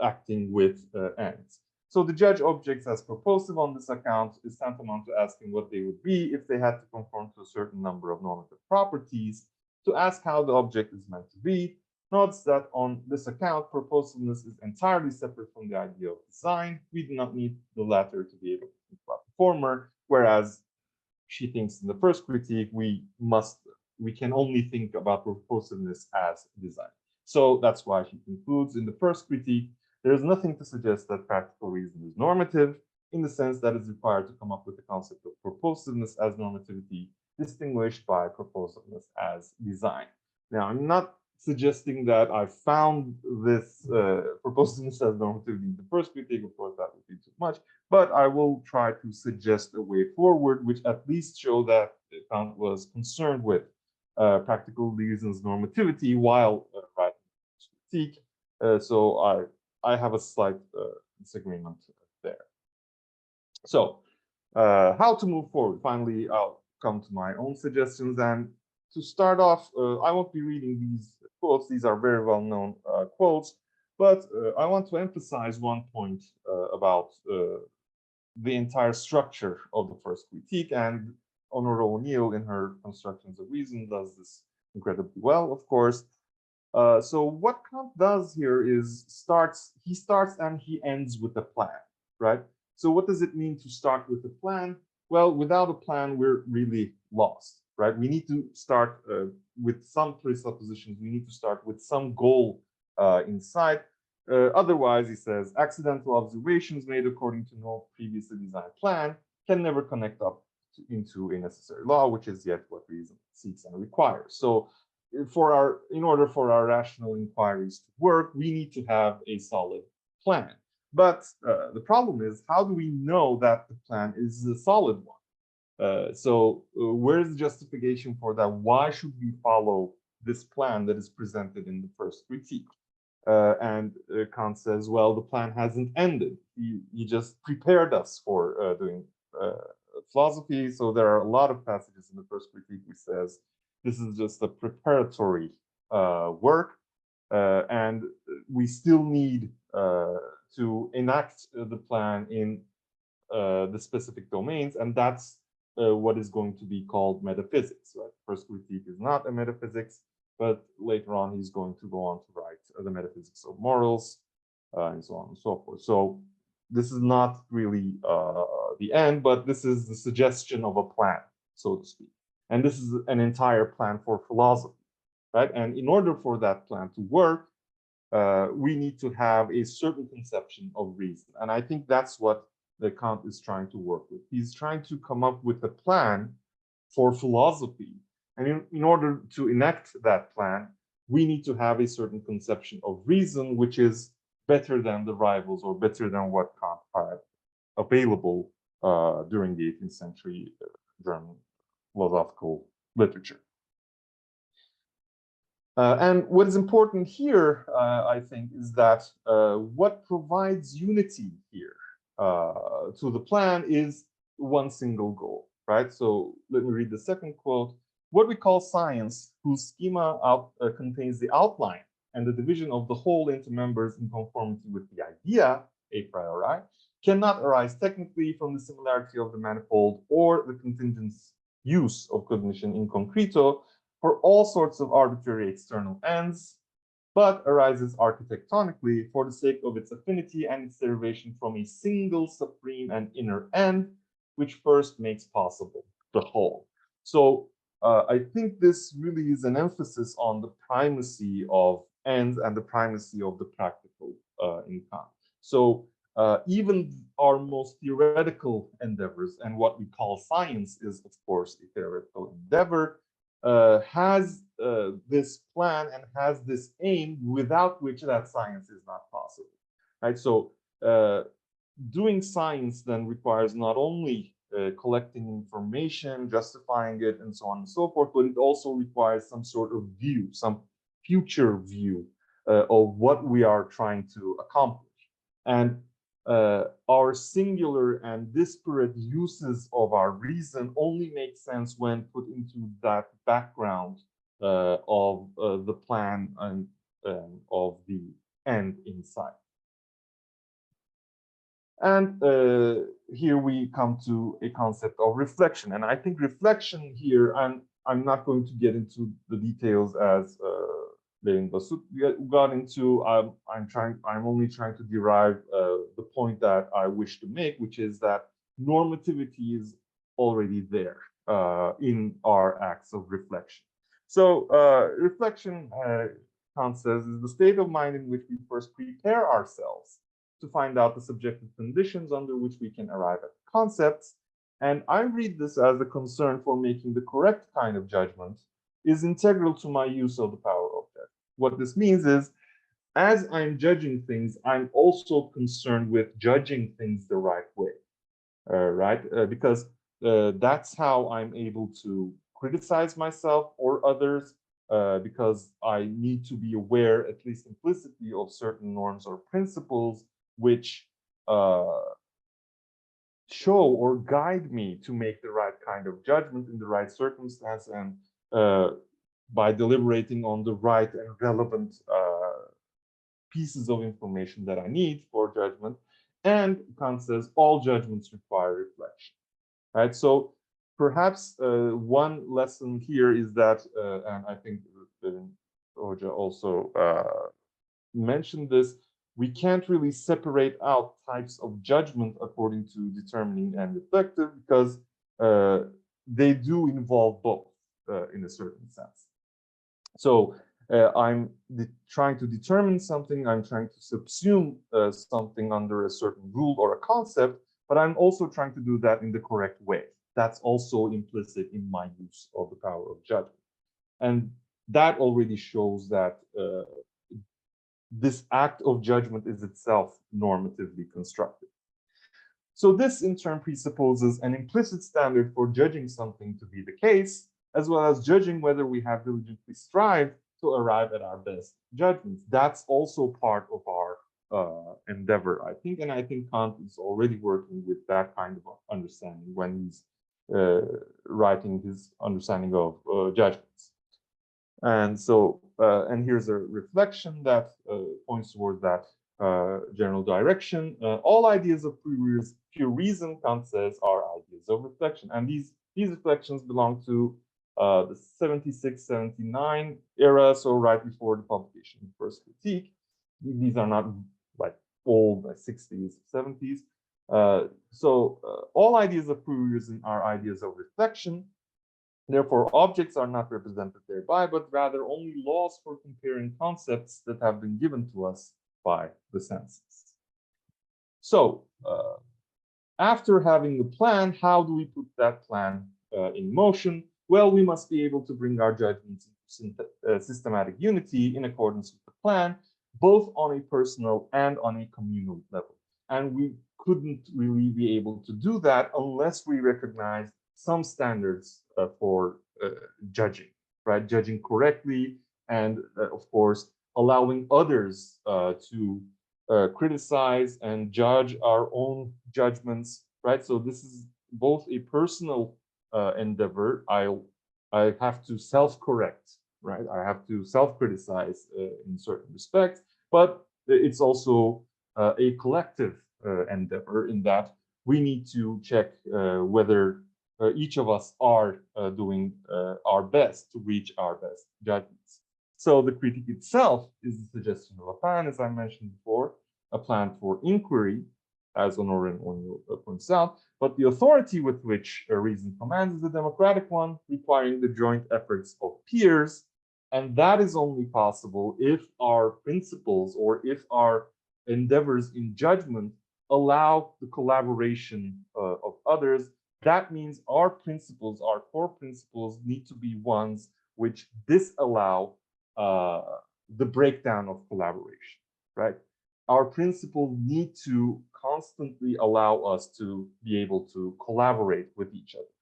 acting with ends. So to judge objects as purposive on this account is tantamount to asking what they would be if they had to conform to a certain number of normative properties. To ask how the object is meant to be, notes that on this account, purposiveness is entirely separate from the idea of design. We do not need the latter to be able to think about the former, whereas she thinks in the first critique, we can only think about purposiveness as design. So that's why she concludes in the first critique, there is nothing to suggest that practical reason is normative, in the sense that it's required to come up with the concept of purposiveness as normativity, distinguished by purposiveness as design. Now, I'm not suggesting that I found this purposiveness as normativity in the first critique. Of course, that would be too much, but I will try to suggest a way forward, which at least show that Kant was concerned with practical reasons normativity while writing the critique. So I have a slight disagreement there. So how to move forward? Finally, I'll come to my own suggestions. And to start off, I won't be reading these quotes. These are very well-known quotes, but I want to emphasize one point about the entire structure of the first critique, and Honora O'Neill in her Constructions of Reason does this incredibly well, of course. So what Kant does here is he starts and he ends with a plan, right? So what does it mean to start with a plan? Well, without a plan, we're really lost, right? We need to start with some presuppositions. We need to start with some goal in sight. Otherwise, he says, accidental observations made according to no previously designed plan can never connect up into a necessary law, which is yet what reason seeks and requires. So in order for our rational inquiries to work, we need to have a solid plan. But the problem is, how do we know that the plan is a solid one? So where's the justification for that? Why should we follow this plan that is presented in the first critique? And Kant says, well, the plan hasn't ended. He just prepared us for doing philosophy. So there are a lot of passages in the first critique which says this is just a preparatory work, and we still need to enact the plan in the specific domains, and that's what is going to be called metaphysics. Right? First critique is not a metaphysics, but later on he's going to go on to write the metaphysics of morals, and so on and so forth. So this is not really the end, but this is the suggestion of a plan, so to speak. And this is an entire plan for philosophy, right? And in order for that plan to work, we need to have a certain conception of reason. And I think that's what the Kant is trying to work with. He's trying to come up with a plan for philosophy. And in order to enact that plan, we need to have a certain conception of reason, which is better than the rivals or better than what Kant had available during the 18th century German philosophical literature. And what is important here, I think, is that what provides unity here to the plan is one single goal, right? So let me read the second quote. What we call science, whose schema contains the outline and the division of the whole into members in conformity with the idea, a priori, cannot arise technically from the similarity of the manifold or the contingent use of cognition in concreto for all sorts of arbitrary external ends, but arises architectonically for the sake of its affinity and its derivation from a single supreme and inner end, which first makes possible the whole. So I think this really is an emphasis on the primacy of ends and the primacy of the practical in Kant. So even our most theoretical endeavors, and what we call science is, of course, a theoretical endeavor, has this plan and has this aim without which that science is not possible, right? So doing science then requires not only collecting information, justifying it, and so on and so forth, but it also requires some sort of view, some future view of what we are trying to accomplish. And our singular and disparate uses of our reason only make sense when put into that background of the plan and of the end in sight. And here we come to a concept of reflection. And I think reflection here, and I'm not going to get into the details as Lerin Basut got into. I'm only trying to derive the point that I wish to make, which is that normativity is already there in our acts of reflection. So reflection, Kant says, is the state of mind in which we first prepare ourselves to find out the subjective conditions under which we can arrive at concepts. And I read this as a concern for making the correct kind of judgment is integral to my use of the power of judgment. What this means is, as I'm judging things, I'm also concerned with judging things the right way, right? Because that's how I'm able to criticize myself or others, because I need to be aware, at least implicitly, of certain norms or principles which show or guide me to make the right kind of judgment in the right circumstance, and by deliberating on the right and relevant pieces of information that I need for judgment. And Kant says all judgments require reflection, right? So perhaps one lesson here is that, and I think Hoja also mentioned this, we can't really separate out types of judgment according to determining and reflective, because they do involve both in a certain sense. So I'm trying to determine something, I'm trying to subsume something under a certain rule or a concept, but I'm also trying to do that in the correct way. That's also implicit in my use of the power of judgment. And that already shows that this act of judgment is itself normatively constructed. So this in turn presupposes an implicit standard for judging something to be the case, as well as judging whether we have diligently strived to arrive at our best judgments. That's also part of our endeavor, I think, and I think Kant is already working with that kind of understanding when he's writing his understanding of judgments. And so, and here's a reflection that points toward that general direction. All ideas of pure reason, Kant says, are ideas of reflection. And these These reflections belong to the 76-79 era, so right before the publication of the first critique. These are not like old, like 60s, 70s. All ideas of pure reason are ideas of reflection. Therefore, objects are not represented thereby, but rather only laws for comparing concepts that have been given to us by the senses. So, after having a plan, how do we put that plan in motion? Well, we must be able to bring our judgments into systematic unity in accordance with the plan, both on a personal and on a communal level. And we couldn't really be able to do that unless we recognize some standards for judging, right? Judging correctly, and of course, allowing others to criticize and judge our own judgments, right? So this is both a personal endeavor. I have to self-correct, right? I have to self-criticize in certain respects, but it's also a collective endeavor in that we need to check whether each of us are doing our best to reach our best judgments. So the critique itself is the suggestion of a plan, as I mentioned before, a plan for inquiry, as Onur points out, but the authority with which reason commands is a democratic one, requiring the joint efforts of peers, and that is only possible if our principles or if our endeavors in judgment allow the collaboration of others. That means our principles, our core principles, need to be ones which disallow the breakdown of collaboration, right? Our principles need to constantly allow us to be able to collaborate with each other.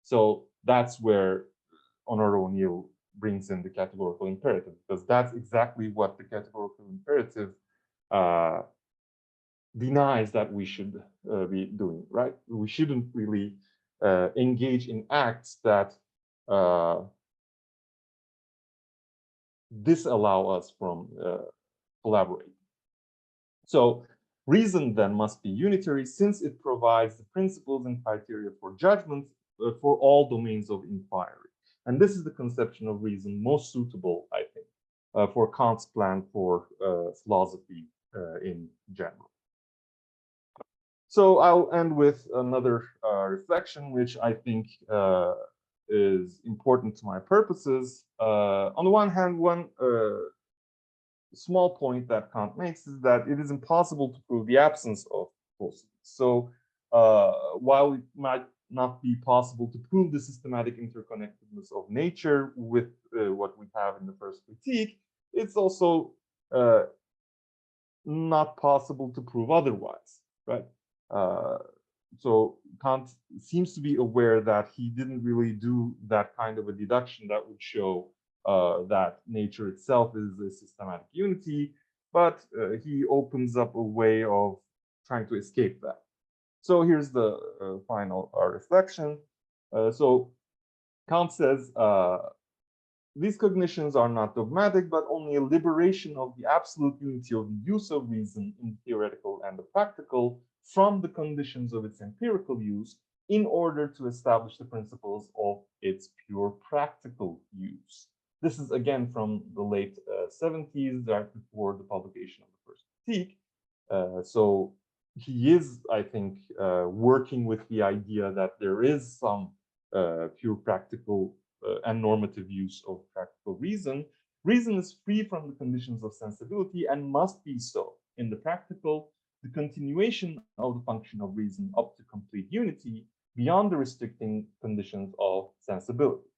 So that's where Onur O'Neill brings in the categorical imperative, because that's exactly what the categorical imperative denies that we should be doing, right? We shouldn't really engage in acts that disallow us from collaborating. So reason then must be unitary, since it provides the principles and criteria for judgment for all domains of inquiry. And this is the conception of reason most suitable, I think, for Kant's plan for philosophy in general. So I'll end with another reflection, which I think is important to my purposes. On the one hand, one small point that Kant makes is that it is impossible to prove the absence of processes. So while it might not be possible to prove the systematic interconnectedness of nature with what we have in the first critique, it's also not possible to prove otherwise, right? So Kant seems to be aware that he didn't really do that kind of a deduction that would show that nature itself is a systematic unity, but he opens up a way of trying to escape that. So here's the final reflection. So Kant says, these cognitions are not dogmatic, but only a liberation of the absolute unity of the use of reason in the theoretical and the practical from the conditions of its empirical use in order to establish the principles of its pure practical use. This is again from the late 70s, right before the publication of the first critique. So he is, I think, working with the idea that there is some pure practical and normative use of practical reason. Reason is free from the conditions of sensibility and must be so. In the practical, the continuation of the function of reason up to complete unity beyond the restricting conditions of sensibility.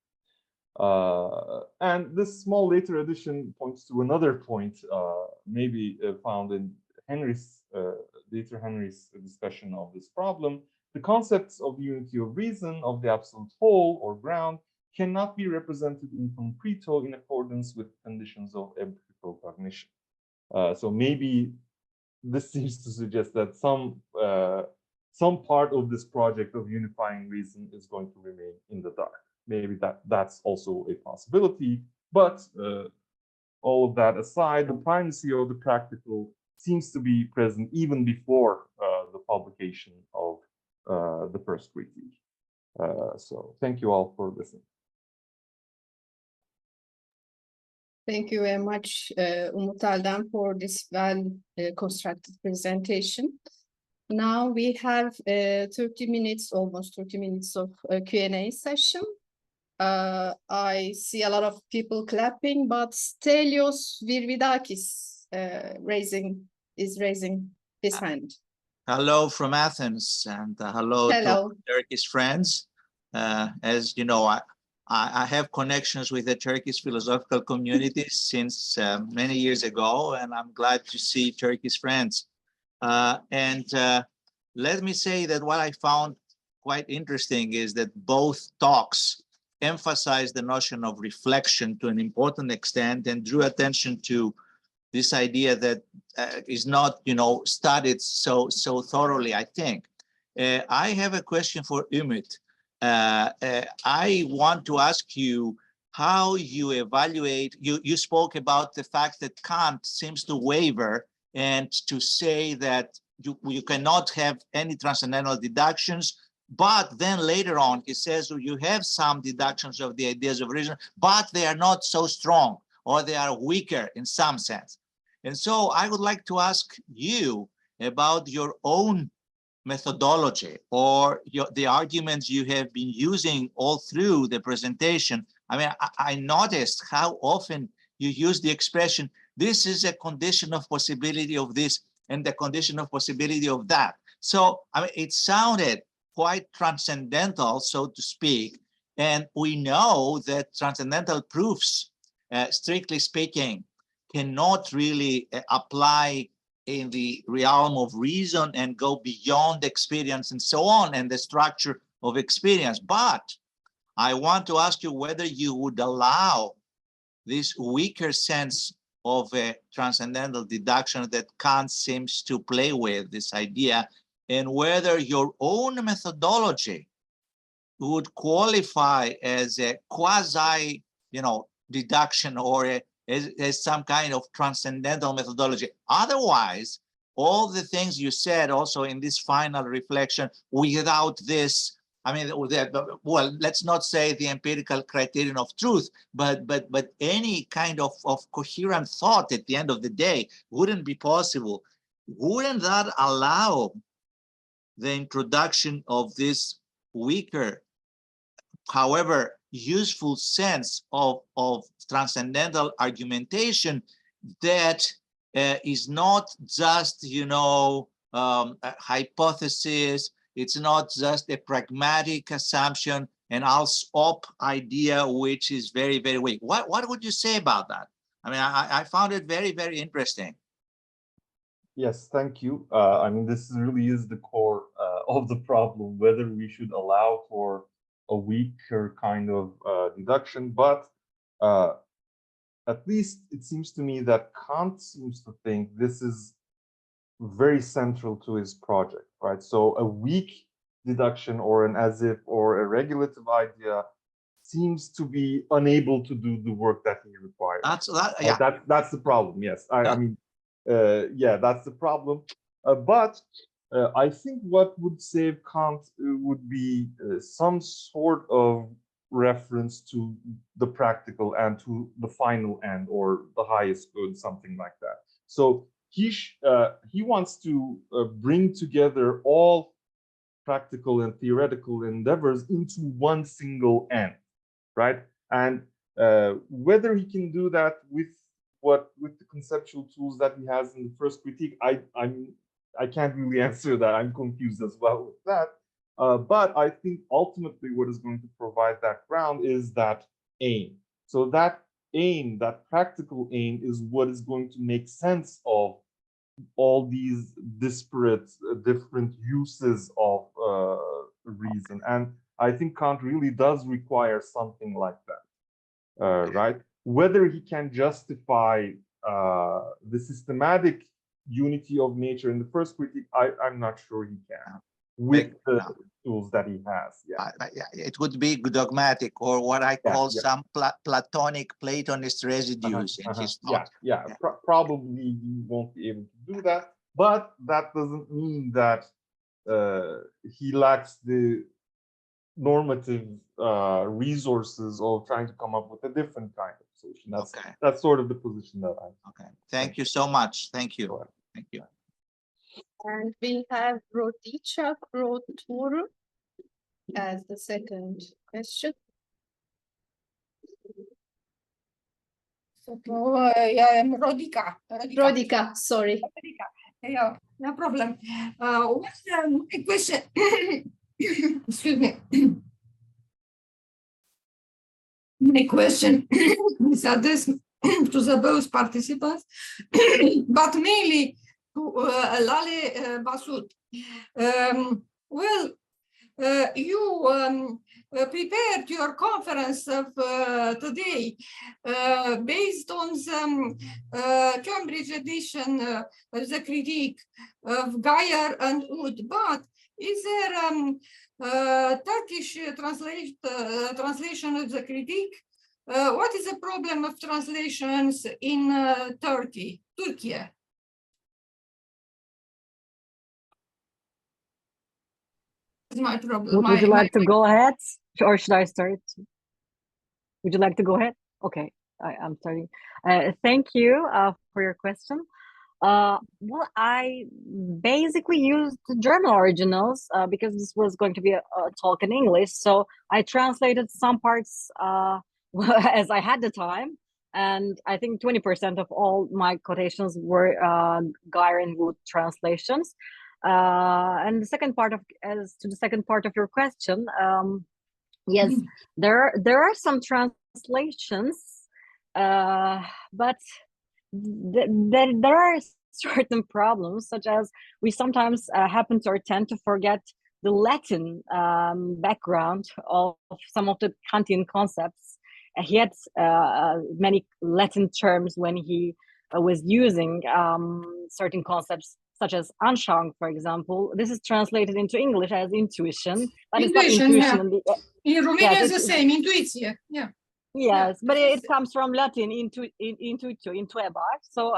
And this small later addition points to another point, maybe found in Dieter Henry's discussion of this problem. The concepts of the unity of reason, of the absolute whole or ground, cannot be represented in concreto in accordance with conditions of empirical cognition. So maybe this seems to suggest that some part of this project of unifying reason is going to remain in the dark. Maybe that's also a possibility, but all of that aside, the primacy of the practical seems to be present even before the publication of the first critique. So thank you all for listening. Thank you very much, Umut Aldan, for this well-constructed presentation. Now we have 30 minutes, almost 30 minutes of Q&A session. I see a lot of people clapping, but Stelios Virvidakis is raising his hand. Hello from Athens, and hello to Turkish friends. As you know, I have connections with the Turkish philosophical community since many years ago, and I'm glad to see Turkish friends. Let me say that what I found quite interesting is that both talks emphasize the notion of reflection to an important extent and drew attention to this idea that is not, studied so thoroughly, I think. I have a question for Umut. I want to ask you how you evaluate, you spoke about the fact that Kant seems to waver and to say that you cannot have any transcendental deductions, but then later on he says you have some deductions of the ideas of reason, but they are not so strong, or they are weaker in some sense. And so I would like to ask you about your own methodology or the arguments you have been using all through the presentation. I mean, I noticed how often you use the expression, this is a condition of possibility of this and the condition of possibility of that. So, I mean, it sounded quite transcendental, so to speak. And we know that transcendental proofs, strictly speaking, cannot really apply in the realm of reason and go beyond experience and so on and the structure of experience. But I want to ask you whether you would allow this weaker sense of a transcendental deduction that Kant seems to play with, this idea, and whether your own methodology would qualify as a quasi, deduction or as some kind of transcendental methodology. Otherwise, all the things you said also in this final reflection, without this, I mean, well, let's not say the empirical criterion of truth, but any kind of coherent thought at the end of the day wouldn't be possible. Wouldn't that allow the introduction of this weaker, however useful sense of transcendental argumentation that is not just, a hypothesis, it's not just a pragmatic assumption, an als ob idea, which is very, very weak. What would you say about that? I mean, I found it very, very interesting. Yes, thank you. I mean, this really is the core of the problem, whether we should allow for a weaker kind of deduction, but at least it seems to me that Kant seems to think this is very central to his project, right? So a weak deduction or an as if or a regulative idea seems to be unable to do the work that he requires. That's the problem. Yes, I mean, that's the problem. But I think what would save Kant would be some sort of reference to the practical and to the final end or the highest good, something like that. So he wants to bring together all practical and theoretical endeavors into one single end, right? And whether he can do that with the conceptual tools that he has in the first critique, I can't really answer that. I'm confused as well with that. But I think ultimately what is going to provide that ground is that aim. So that aim, that practical aim, is what is going to make sense of all these disparate, different uses of reason. And I think Kant really does require something like that, right? Whether he can justify the systematic unity of nature in the first critique, I'm not sure he can with the tools that he has. It would be dogmatic, or what I call some Platonic Platonist residues in his thought. Probably he won't be able to do that, but that doesn't mean that he lacks the normative resources of trying to come up with a different kind of solution. Okay. That's sort of the position that I'm. Okay. Thank you so much. Thank you. Thank you. And we have Rodica Krotur as the second question. So, I am Rodica. Rodica, sorry. Rodica. Yeah, no problem. What's my question? Excuse me. My question is addressed to the both participants, but mainly to Lale Basud. Well, you prepared your conference of today based on the Cambridge edition of the critique of Geyer and Wood, but is there Turkish translation of the critique? What is the problem of translations in Turkey? My problem. Would you like to go ahead, or should I start? Would you like to go ahead? Okay, I'm starting. Thank you for your question. Well, I basically used the German originals because this was going to be a talk in English. So I translated some parts as I had the time. And I think 20% of all my quotations were Geyer and Wood translations. And the second part as to the second part of your question, yes, there are some translations, but there are certain problems, such as we sometimes happen to or tend to forget the Latin background of some of the Kantian concepts. He had many Latin terms when he was using certain concepts, such as Anschauung, for example. This is translated into English as intuition, but Intuition, it's not intuition. Yeah. In Romanian is the same, intuition. Yeah. Yes, but it comes from Latin intuebar. So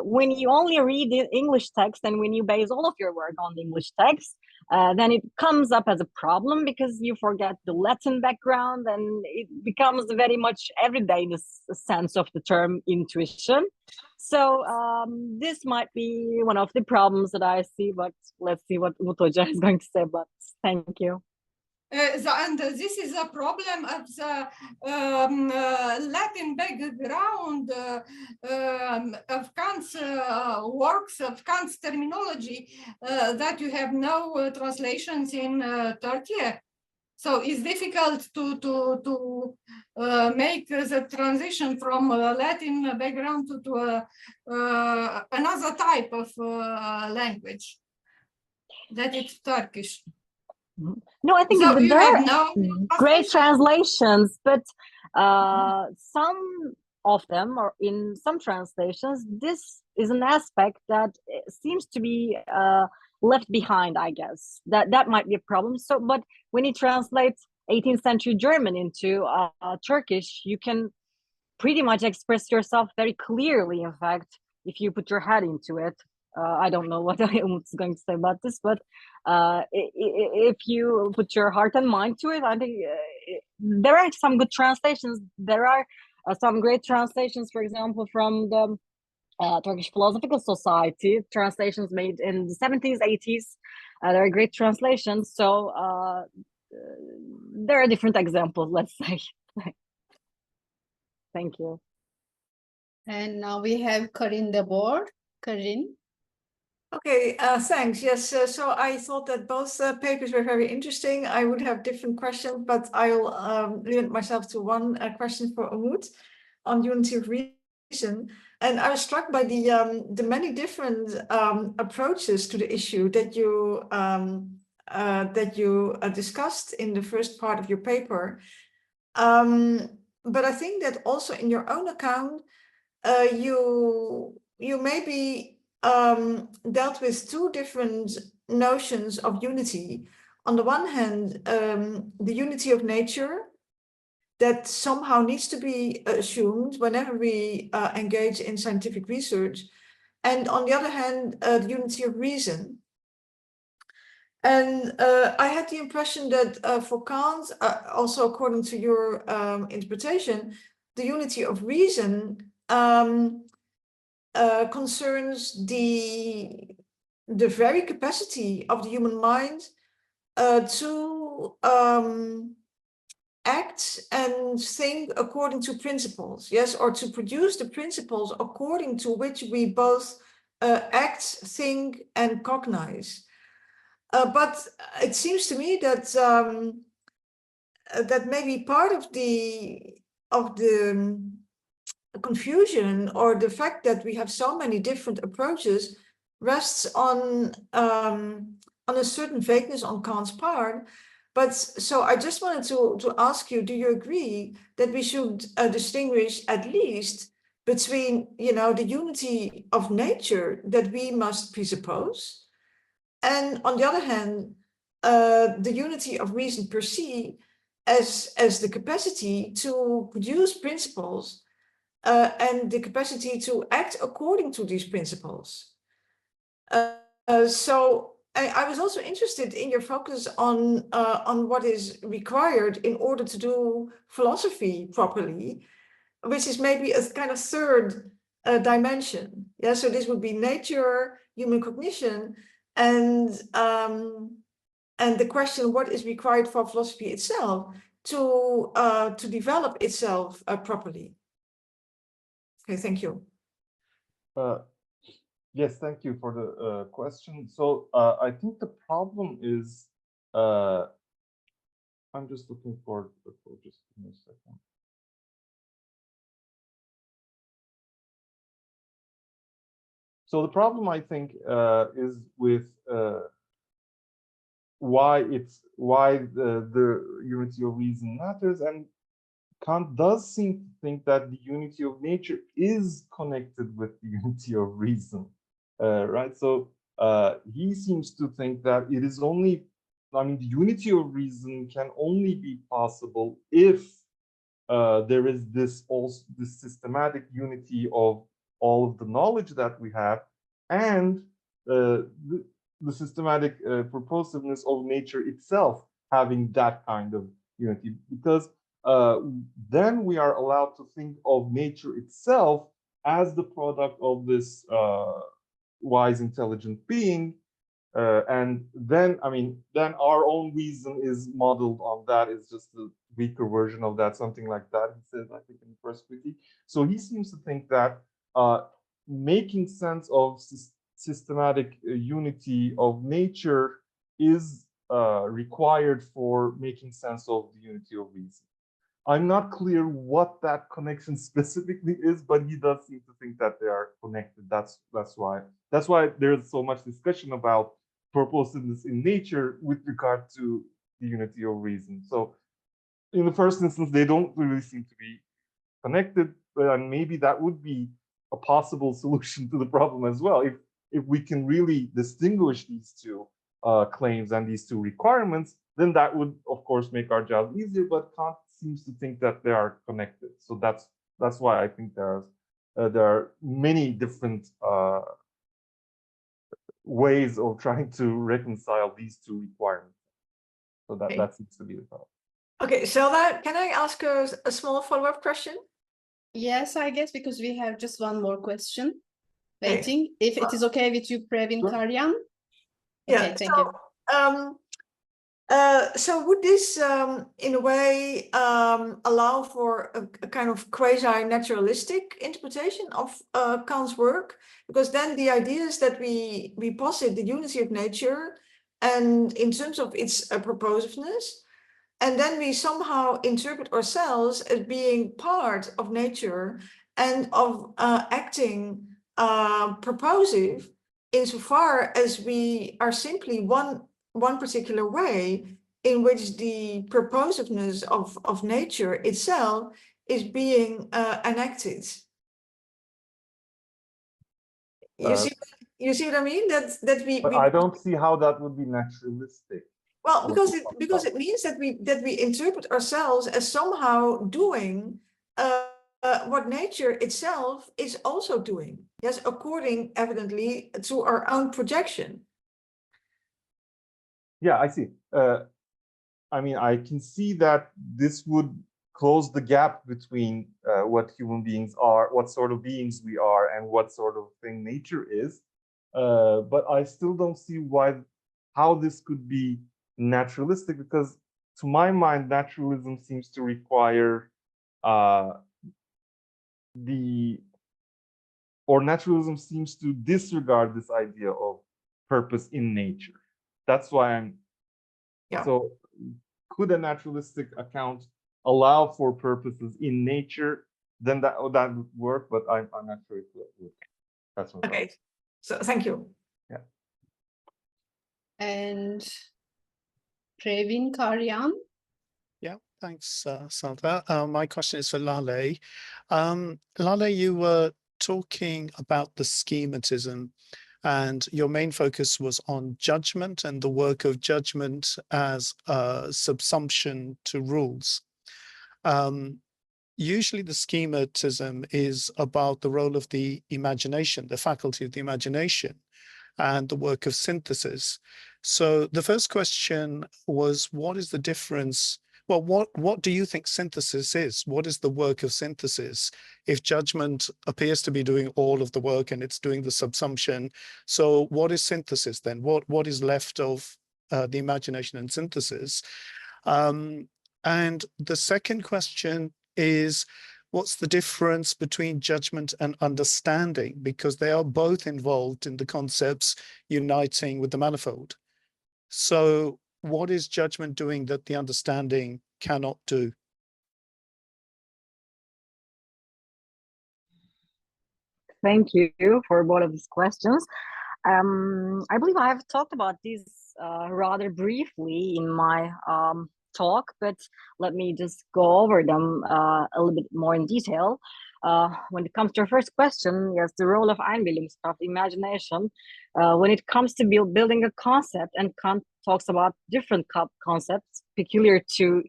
when you only read the English text and when you base all of your work on the English text, then it comes up as a problem because you forget the Latin background and it becomes very much everyday in the sense of the term intuition. So this might be one of the problems that I see, but let's see what Mutoja is going to say about this. Thank you. And this is a problem of the Latin background of Kant's works, of Kant's terminology, that you have no translations in Turkey. So it's difficult to make the transition from Latin background to another type of language, that it's Turkish. No, I think so there are great translations, but some of them, or in some translations, this is an aspect that seems to be left behind, I guess. That might be a problem. So, but when you translate 18th century German into Turkish, you can pretty much express yourself very clearly, in fact, if you put your head into it. I don't know what I was going to say about this, but if you put your heart and mind to it, I think there are some good translations. There are some great translations, for example, from the Turkish Philosophical Society, translations made in the 70s, 80s. There are great translations. So there are different examples, let's say. Thank you. And now we have Karin de Boer. Karin. Okay, thanks. Yes, so I thought that both papers were very interesting. I would have different questions, but I'll limit myself to one question for Umut on unity of reason. And I was struck by the many different approaches to the issue that you discussed in the first part of your paper. But I think that also in your own account, you maybe dealt with two different notions of unity. On the one hand, the unity of nature that somehow needs to be assumed whenever we engage in scientific research. And on the other hand, the unity of reason. And I had the impression that for Kant, also according to your interpretation, the unity of reason concerns the very capacity of the human mind to act and think according to principles, yes, or to produce the principles according to which we both act, think, and cognize. But it seems to me that that maybe part of the confusion or the fact that we have so many different approaches rests on a certain vagueness on Kant's part. But so I just wanted to ask you, do you agree that we should distinguish at least between, you know, the unity of nature that we must presuppose, and on the other hand, the unity of reason per se as the capacity to produce principles and the capacity to act according to these principles. So I was also interested in your focus on what is required in order to do philosophy properly, which is maybe a kind of third dimension. Yeah, so this would be nature, human cognition, and the question what is required for philosophy itself to develop itself properly. Okay, thank you. Yes, thank you for the question. So I think the problem is, I'm just looking for just give me a second. So the problem, I think, is with why the unity of reason matters, and Kant does seem to think that the unity of nature is connected with the unity of reason, right? So he seems to think that it is only, I mean, the unity of reason can only be possible if there is this systematic unity of all of the knowledge that we have, and the systematic purposiveness of nature itself having that kind of unity, because then we are allowed to think of nature itself as the product of this wise, intelligent being. And then, I mean, then our own reason is modeled on that. It's just a weaker version of that, something like that, he says, I think, in the first critique. So he seems to think that making sense of systematic unity of nature is required for making sense of the unity of reason. I'm not clear what that connection specifically is, but he does seem to think that they are connected. That's why there's so much discussion about purposiveness in nature with regard to the unity of reason. So in the first instance, they don't really seem to be connected, and maybe that would be a possible solution to the problem as well. If we can really distinguish these two claims and these two requirements, then that would, of course, make our job easier. But Kant seems to think that they are connected. So that's why I think there are many different ways of trying to reconcile these two requirements. So that seems to be the problem. Okay, Zelda, can I ask a small follow-up question? Yes, I guess, because we have just one more question waiting. Okay. If it is okay with you, Pravin Karyan. Yeah, okay, thank you. So would this, in a way, allow for a kind of quasi-naturalistic interpretation of Kant's work? Because then the idea is that we posit the unity of nature, and in terms of its purposiveness, and then we somehow interpret ourselves as being part of nature and of acting purposive, insofar as we are simply one particular way in which the purposiveness of nature itself is being enacted. You see what I mean? That we I don't see how that would be naturalistic. Well, because it means that we interpret ourselves as somehow doing what nature itself is also doing. Yes, according evidently to our own projection. Yeah, I see. I mean, I can see that this would close the gap between what human beings are, what sort of beings we are, and what sort of thing nature is. But I still don't see how this could be naturalistic, because to my mind, naturalism seems to require naturalism seems to disregard this idea of purpose in nature. That's why so could a naturalistic account allow for purposes in nature? Then that would work, but I'm not sure it would. That's my Okay, so thank you. Yeah. And Previn Karyan. Yeah, thanks, Sandra. My question is for Lale. Lale, you were talking about the schematism, and your main focus was on judgment and the work of judgment as a subsumption to rules. Usually the schematism is about the role of the imagination, the faculty of the imagination, and the work of synthesis. So the first question was, what is the difference? Well, what do you think synthesis is? What is the work of synthesis? If judgment appears to be doing all of the work and it's doing the subsumption, so what is synthesis then? What is left of the imagination and synthesis? And the second question is, what's the difference between judgment and understanding? Because they are both involved in the concepts uniting with the manifold. So what is judgment doing that the understanding cannot do? Thank you for both of these questions. I believe I have talked about these rather briefly in my talk, but let me just go over them a little bit more in detail. When it comes to your first question, yes, the role of Einbildungskraft, imagination, when it comes to building a concept, and Kant talks about different concepts peculiar to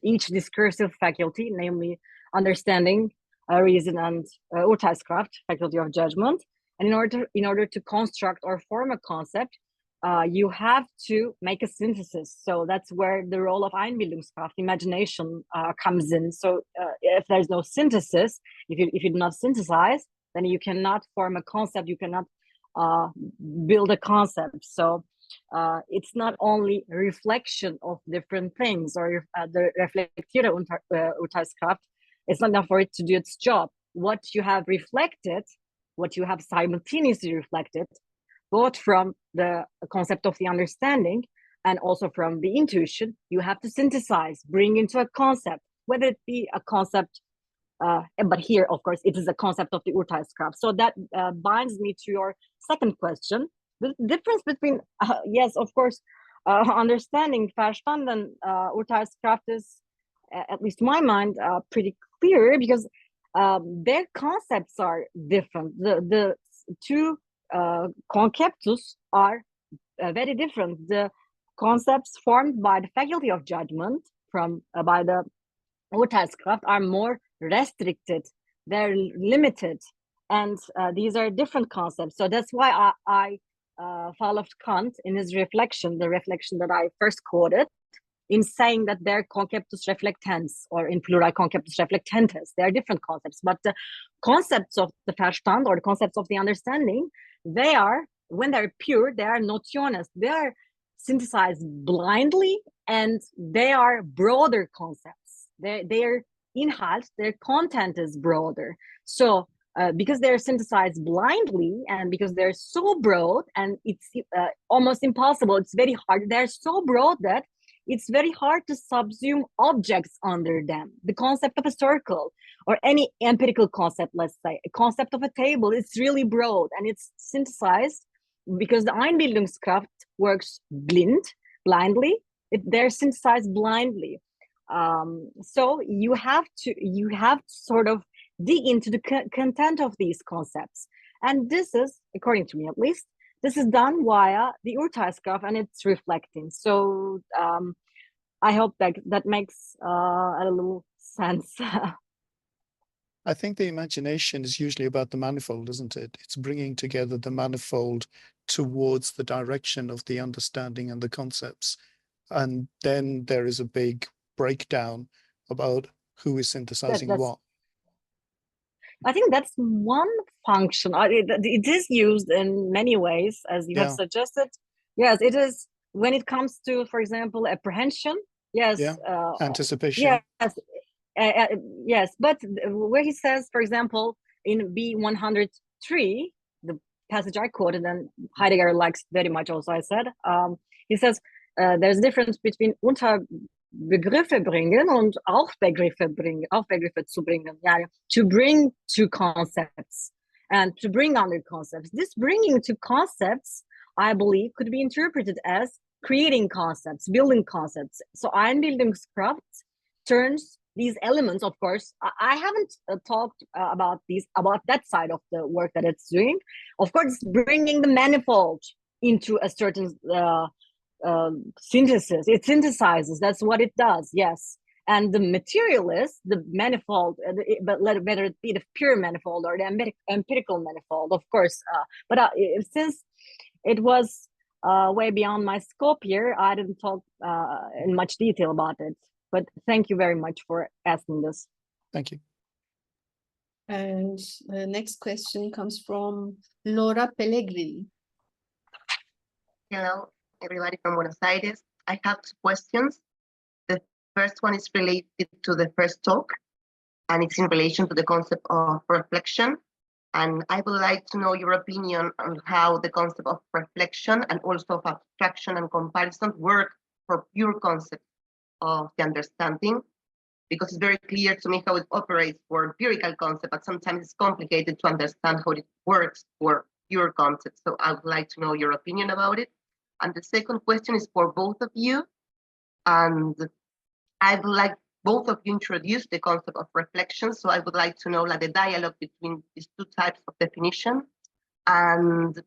each discursive faculty, namely understanding, reason, and Urteilskraft, faculty of judgment. And in order to construct or form a concept, you have to make a synthesis. So that's where the role of Einbildungskraft, imagination, comes in. So if there's no synthesis, if you do not synthesize, then you cannot form a concept, you cannot build a concept. So it's not only a reflection of different things, or the reflektierte Urteilskraft. It's not enough for it to do its job. What you have reflected, what you have simultaneously reflected, both from the concept of the understanding and also from the intuition, you have to synthesize, bring into a concept, whether it be a concept, but here, of course, it is a concept of the Urteilskraft. So that binds me to your second question. The difference between, yes, of course, understanding, Verstand, and Urteilskraft is, at least to my mind, pretty clear, because their concepts are different. The two conceptus are very different. The concepts formed by the faculty of judgment by the Urteilskraft are more restricted. They're limited, and these are different concepts. So that's why I followed Kant in his reflection, the reflection that I first quoted, in saying that they're conceptus reflectans, or in plural conceptus reflectantes. They are different concepts, but the concepts of the Verstand, or the concepts of the understanding, they are, when they're pure, they are notiones. They are synthesized blindly, and they are broader concepts. Their inhalt, their content is broader. So because they're synthesized blindly, and because they're so broad, and it's almost impossible, it's very hard, they're so broad that it's very hard to subsume objects under them. The concept of a circle, or any empirical concept, let's say, a concept of a table, it's really broad, and it's synthesized because the Einbildungskraft works blindly. They're synthesized blindly. So you have to sort of dig into the content of these concepts. And this is, according to me at least, this is done via the Urteilskraft, and it's reflecting. So I hope that makes a little sense. I think the imagination is usually about the manifold, isn't it? It's bringing together the manifold towards the direction of the understanding and the concepts. And then there is a big breakdown about who is synthesizing what. I think that's one function. It is used in many ways, as you have suggested. Yes, it is when it comes to, for example, apprehension. Yes. Anticipation. Yes. Yes. But where he says, for example, in B103, the passage I quoted, and Heidegger likes very much also, I said, he says, there's a difference between Begriffe bringen und auch Begriffe zu bringen. Yeah, to bring to concepts and to bring other concepts. This bringing to concepts, I believe, could be interpreted as creating concepts, building concepts. So Einbildungskraft turns these elements, of course, I haven't talked about that side of the work that it's doing. Of course, bringing the manifold into a certain synthesis. It synthesizes. That's what it does. Yes. And the materialist, the manifold, but whether it be the pure manifold or the empirical manifold, of course. But since it was way beyond my scope here, I didn't talk in much detail about it. But thank you very much for asking this. Thank you. And the next question comes from Laura Pellegrini. Hello, everybody from Buenos Aires. I have two questions. The first one is related to the first talk, and it's in relation to the concept of reflection. And I would like to know your opinion on how the concept of reflection and also of abstraction and comparison work for pure concepts of the understanding, because it's very clear to me how it operates for empirical concept, but sometimes it's complicated to understand how it works for pure concepts. So I would like to know your opinion about it. And the second question is for both of you. And I would like both of you introduce the concept of reflection. So I would like to know like the dialogue between these two types of definition. And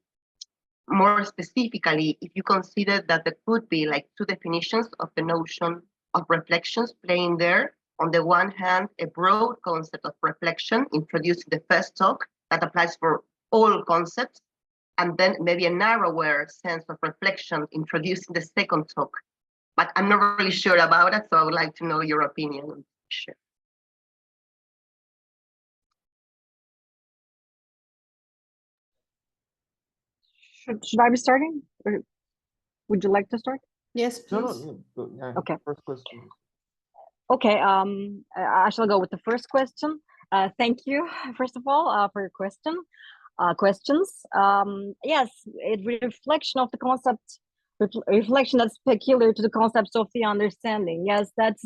more specifically, if you consider that there could be like two definitions of the notion of reflections playing there. On the one hand, a broad concept of reflection introduced in the first talk that applies for all concepts, and then maybe a narrower sense of reflection introduced in the second talk. But I'm not really sure about it, so I would like to know your opinion. Sure. Should I be starting? Or would you like to start? Yes, please. No, yeah. Okay. First question. Okay, I shall go with the first question. Thank you, first of all, for your questions. Yes, reflection of the concept, reflection that's peculiar to the concepts of the understanding. Yes, that's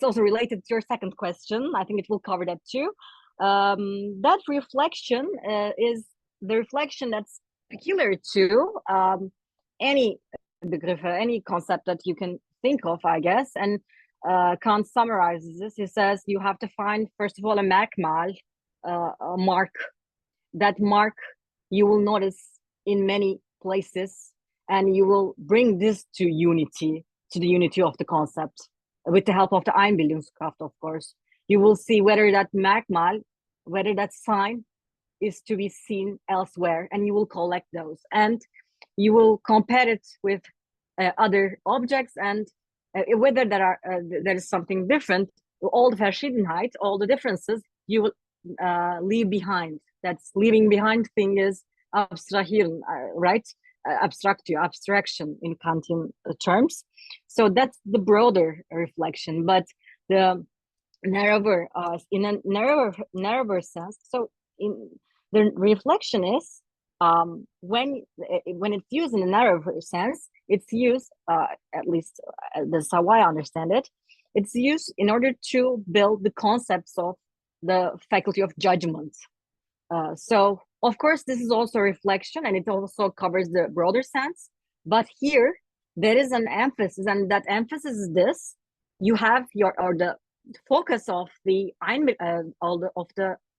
also related to your second question. I think it will cover that too. That reflection is the reflection that's peculiar to any concept that you can think of, I guess. And Kant summarizes this. He says you have to find, first of all, a Merkmal, a mark. That mark you will notice in many places, and you will bring this to the unity of the concept, with the help of the Einbildungskraft, of course. You will see whether that Merkmal, whether that sign is to be seen elsewhere, and you will collect those. And you will compare it with other objects, and whether there is something different, all the Verschiedenheit, all the differences, you will leave behind. That's leaving behind thing is abstrahieren, right? Abstraction in Kantian terms. So that's the broader reflection, but the narrower, in a narrower sense. So in the reflection is when it's used in a narrower sense, it's used, at least that's how I understand it, it's used in order to build the concepts of the faculty of judgment. So, of course, this is also a reflection, and it also covers the broader sense. But here, there is an emphasis, and that emphasis is this: you have the focus of the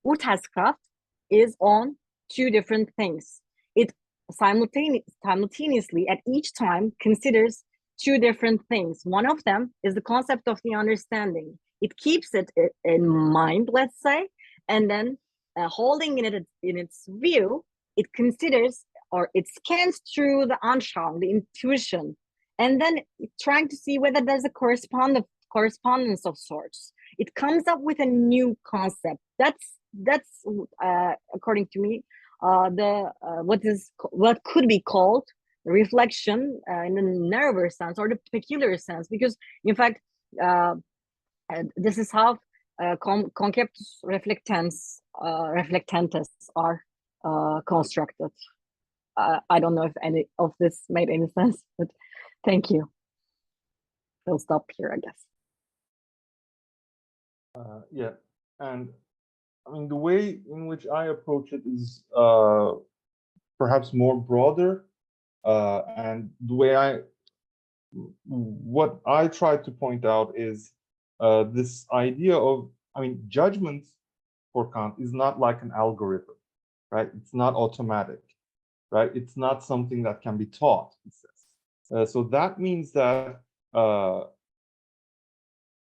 Urteilskraft is on two different things. It simultaneously at each time considers two different things. One of them is the concept of the understanding. it keeps it in mind, let's say, and then holding it in its view, it considers or it scans through the Anschauung, the intuition, and then trying to see whether there's a correspondence of sorts. It comes up with a new concept. That's according to me, what could be called reflection in the narrower sense or the peculiar sense, because in fact this is how conceptus reflectans are constructed. I don't know if any of this made any sense, but thank you. We'll stop here, I guess. Yeah, and I mean, the way in which I approach it is perhaps more broader, and the way what I try to point out is this idea of, I mean, judgment for Kant is not like an algorithm, right? It's not automatic, right? It's not something that can be taught, he says. So that means that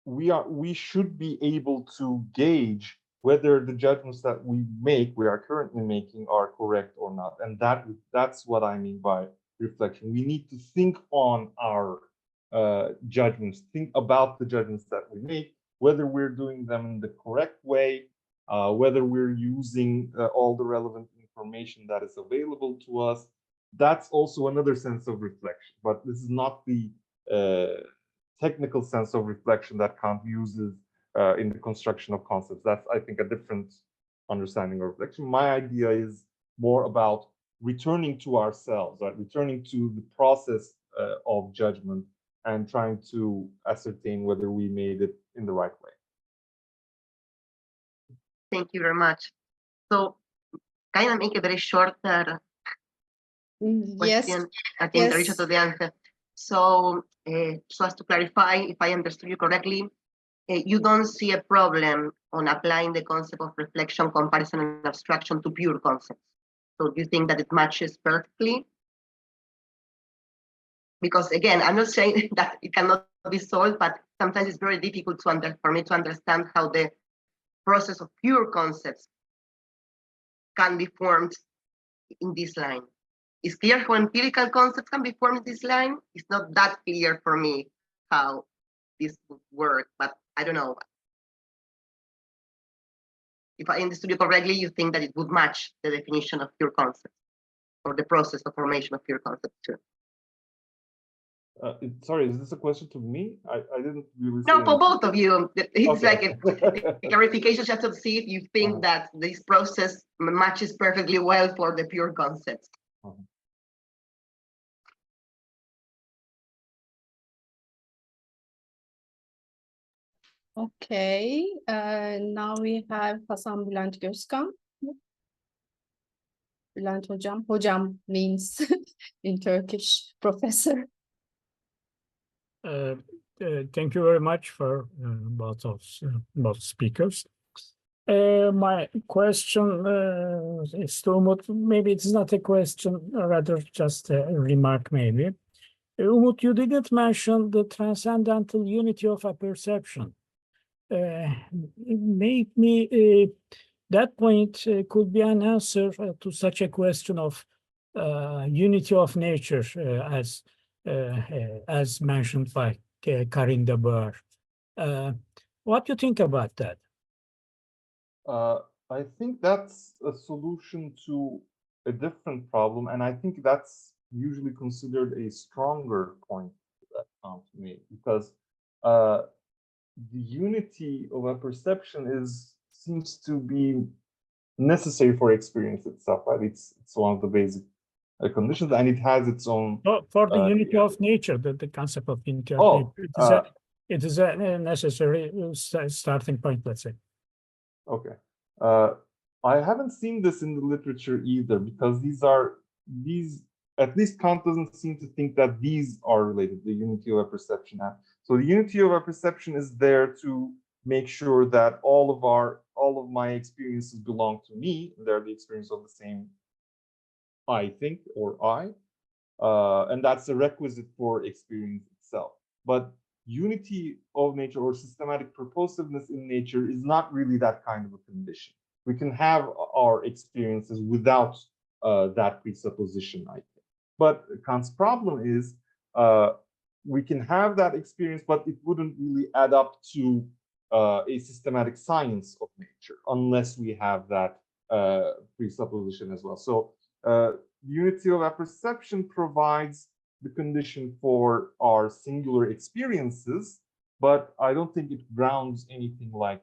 we should be able to gauge whether the judgments that we are currently making are correct or not. And that's what I mean by reflection. We need to think on our judgments, think about the judgments that we make, whether we're doing them in the correct way, whether we're using all the relevant information that is available to us. That's also another sense of reflection, but this is not the technical sense of reflection that Kant uses in the construction of concepts. That's, I think, a different understanding of reflection. My idea is more about returning to ourselves, right? Returning to the process of judgment and trying to ascertain whether we made it in the right way. Thank you very much. So, can I make a very short question at the introduction to the answer? So, so as to clarify, if I understood you correctly, you don't see a problem on applying the concept of reflection, comparison, and abstraction to pure concepts. So do you think that it matches perfectly? Because again, I'm not saying that it cannot be solved, but sometimes it's very difficult for me to understand how the process of pure concepts can be formed in this line. It's clear how empirical concepts can be formed in this line. It's not that clear for me how this would work, but I don't know. If I understood you correctly, you think that it would match the definition of pure concepts or the process of formation of pure concepts too. Sorry, is this a question to me? I didn't really. No, for both of you. It's Okay. like a clarification just to see if you think that this process matches perfectly well for the pure concepts. Okay, now we have Hasan Bülent Gözkan. Bülent Hocam. Hocam means in Turkish, professor. Thank you very much for both speakers. My question is to Umut. Maybe it's not a question, rather just a remark maybe. Umut, you didn't mention the transcendental unity of a perception. Maybe that point could be an answer to such a question of unity of nature as mentioned by Karin de Boer. What do you think about that? I think that's a solution to a different problem, and I think that's usually considered a stronger point that Kant made, because the unity of a perception seems to be necessary for experience itself, right? It's one of the basic conditions, and it has its own. For the unity of nature, the concept of unity of nature, it is a necessary starting point, let's say. Okay, I haven't seen this in the literature either, because these. At least Kant doesn't seem to think that these are related, the unity of a perception. So the unity of a perception is there to make sure that all of my experiences belong to me. They're the experience of the same I think, or I. And that's a requisite for experience itself. But unity of nature or systematic purposiveness in nature is not really that kind of a condition. We can have our experiences without that presupposition, I think. But Kant's problem is we can have that experience, but it wouldn't really add up to a systematic science of nature unless we have that presupposition as well. So unity of apperception provides the condition for our singular experiences, but I don't think it grounds anything like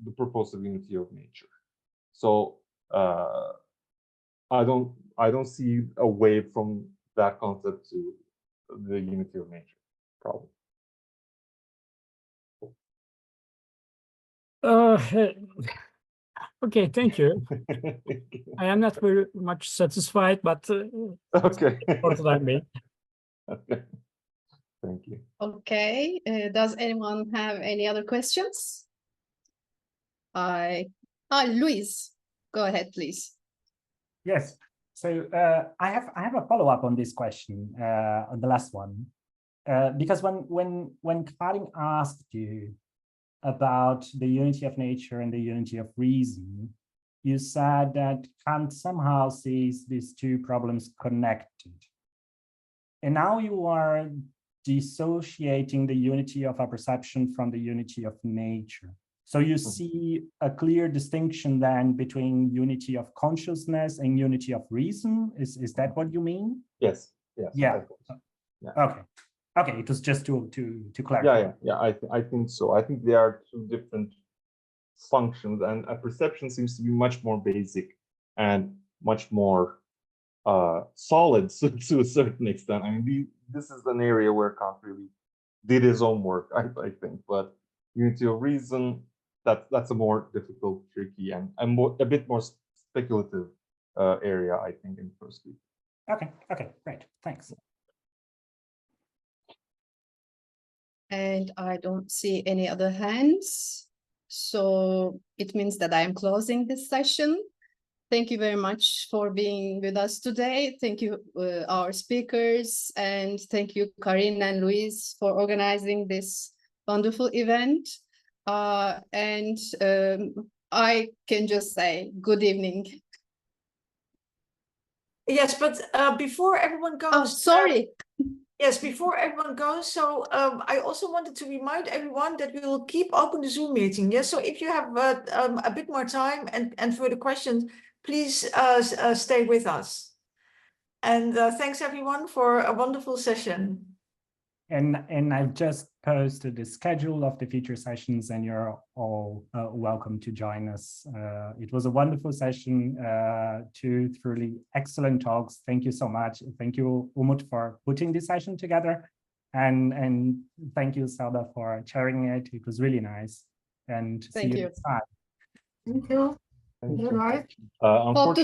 the purposive unity of nature. So I don't see a way from that concept to the unity of nature problem. Okay, thank you. I am not very much satisfied, but Okay. for the time being. Okay. Thank you. Okay, does anyone have any other questions? Luis, go ahead, please. Yes. So I have a follow-up on this question, on the last one, because when Karin asked you about the unity of nature and the unity of reason, you said that Kant somehow sees these two problems connected. And now you are dissociating the unity of apperception from the unity of nature. So you see a clear distinction then between unity of consciousness and unity of reason. Is that what you mean? Yes. Yes. Yeah. Yeah. Okay. Okay. It was just to clarify. Yeah. I think so. I think they are two different functions, and a perception seems to be much more basic and much more solid to a certain extent. I mean, this is an area where Kant really did his own work, I think. But unity of reason, that's a more difficult, tricky, and a bit more speculative area, I think, in first week. Okay. Okay. Great. Thanks. And I don't see any other hands. So it means that I am closing this session. Thank you very much for being with us today. Thank you, our speakers, and thank you, Karin and Luis, for organizing this wonderful event. I can just say good evening. Yes, but before everyone goes. Oh, sorry. Yes, before everyone goes, so I also wanted to remind everyone that we will keep open the Zoom meeting. Yes, so if you have a bit more time and further questions, please stay with us. And thanks everyone for a wonderful session. And I've just posted the schedule of the future sessions, and you're all welcome to join us. It was a wonderful session, two truly excellent talks. Thank you so much. Thank you, Umut, for putting this session together. And thank you, Selda, for chairing it. It was really nice. And see you next time. Thank you. Thank you. Good night. Unfortunately,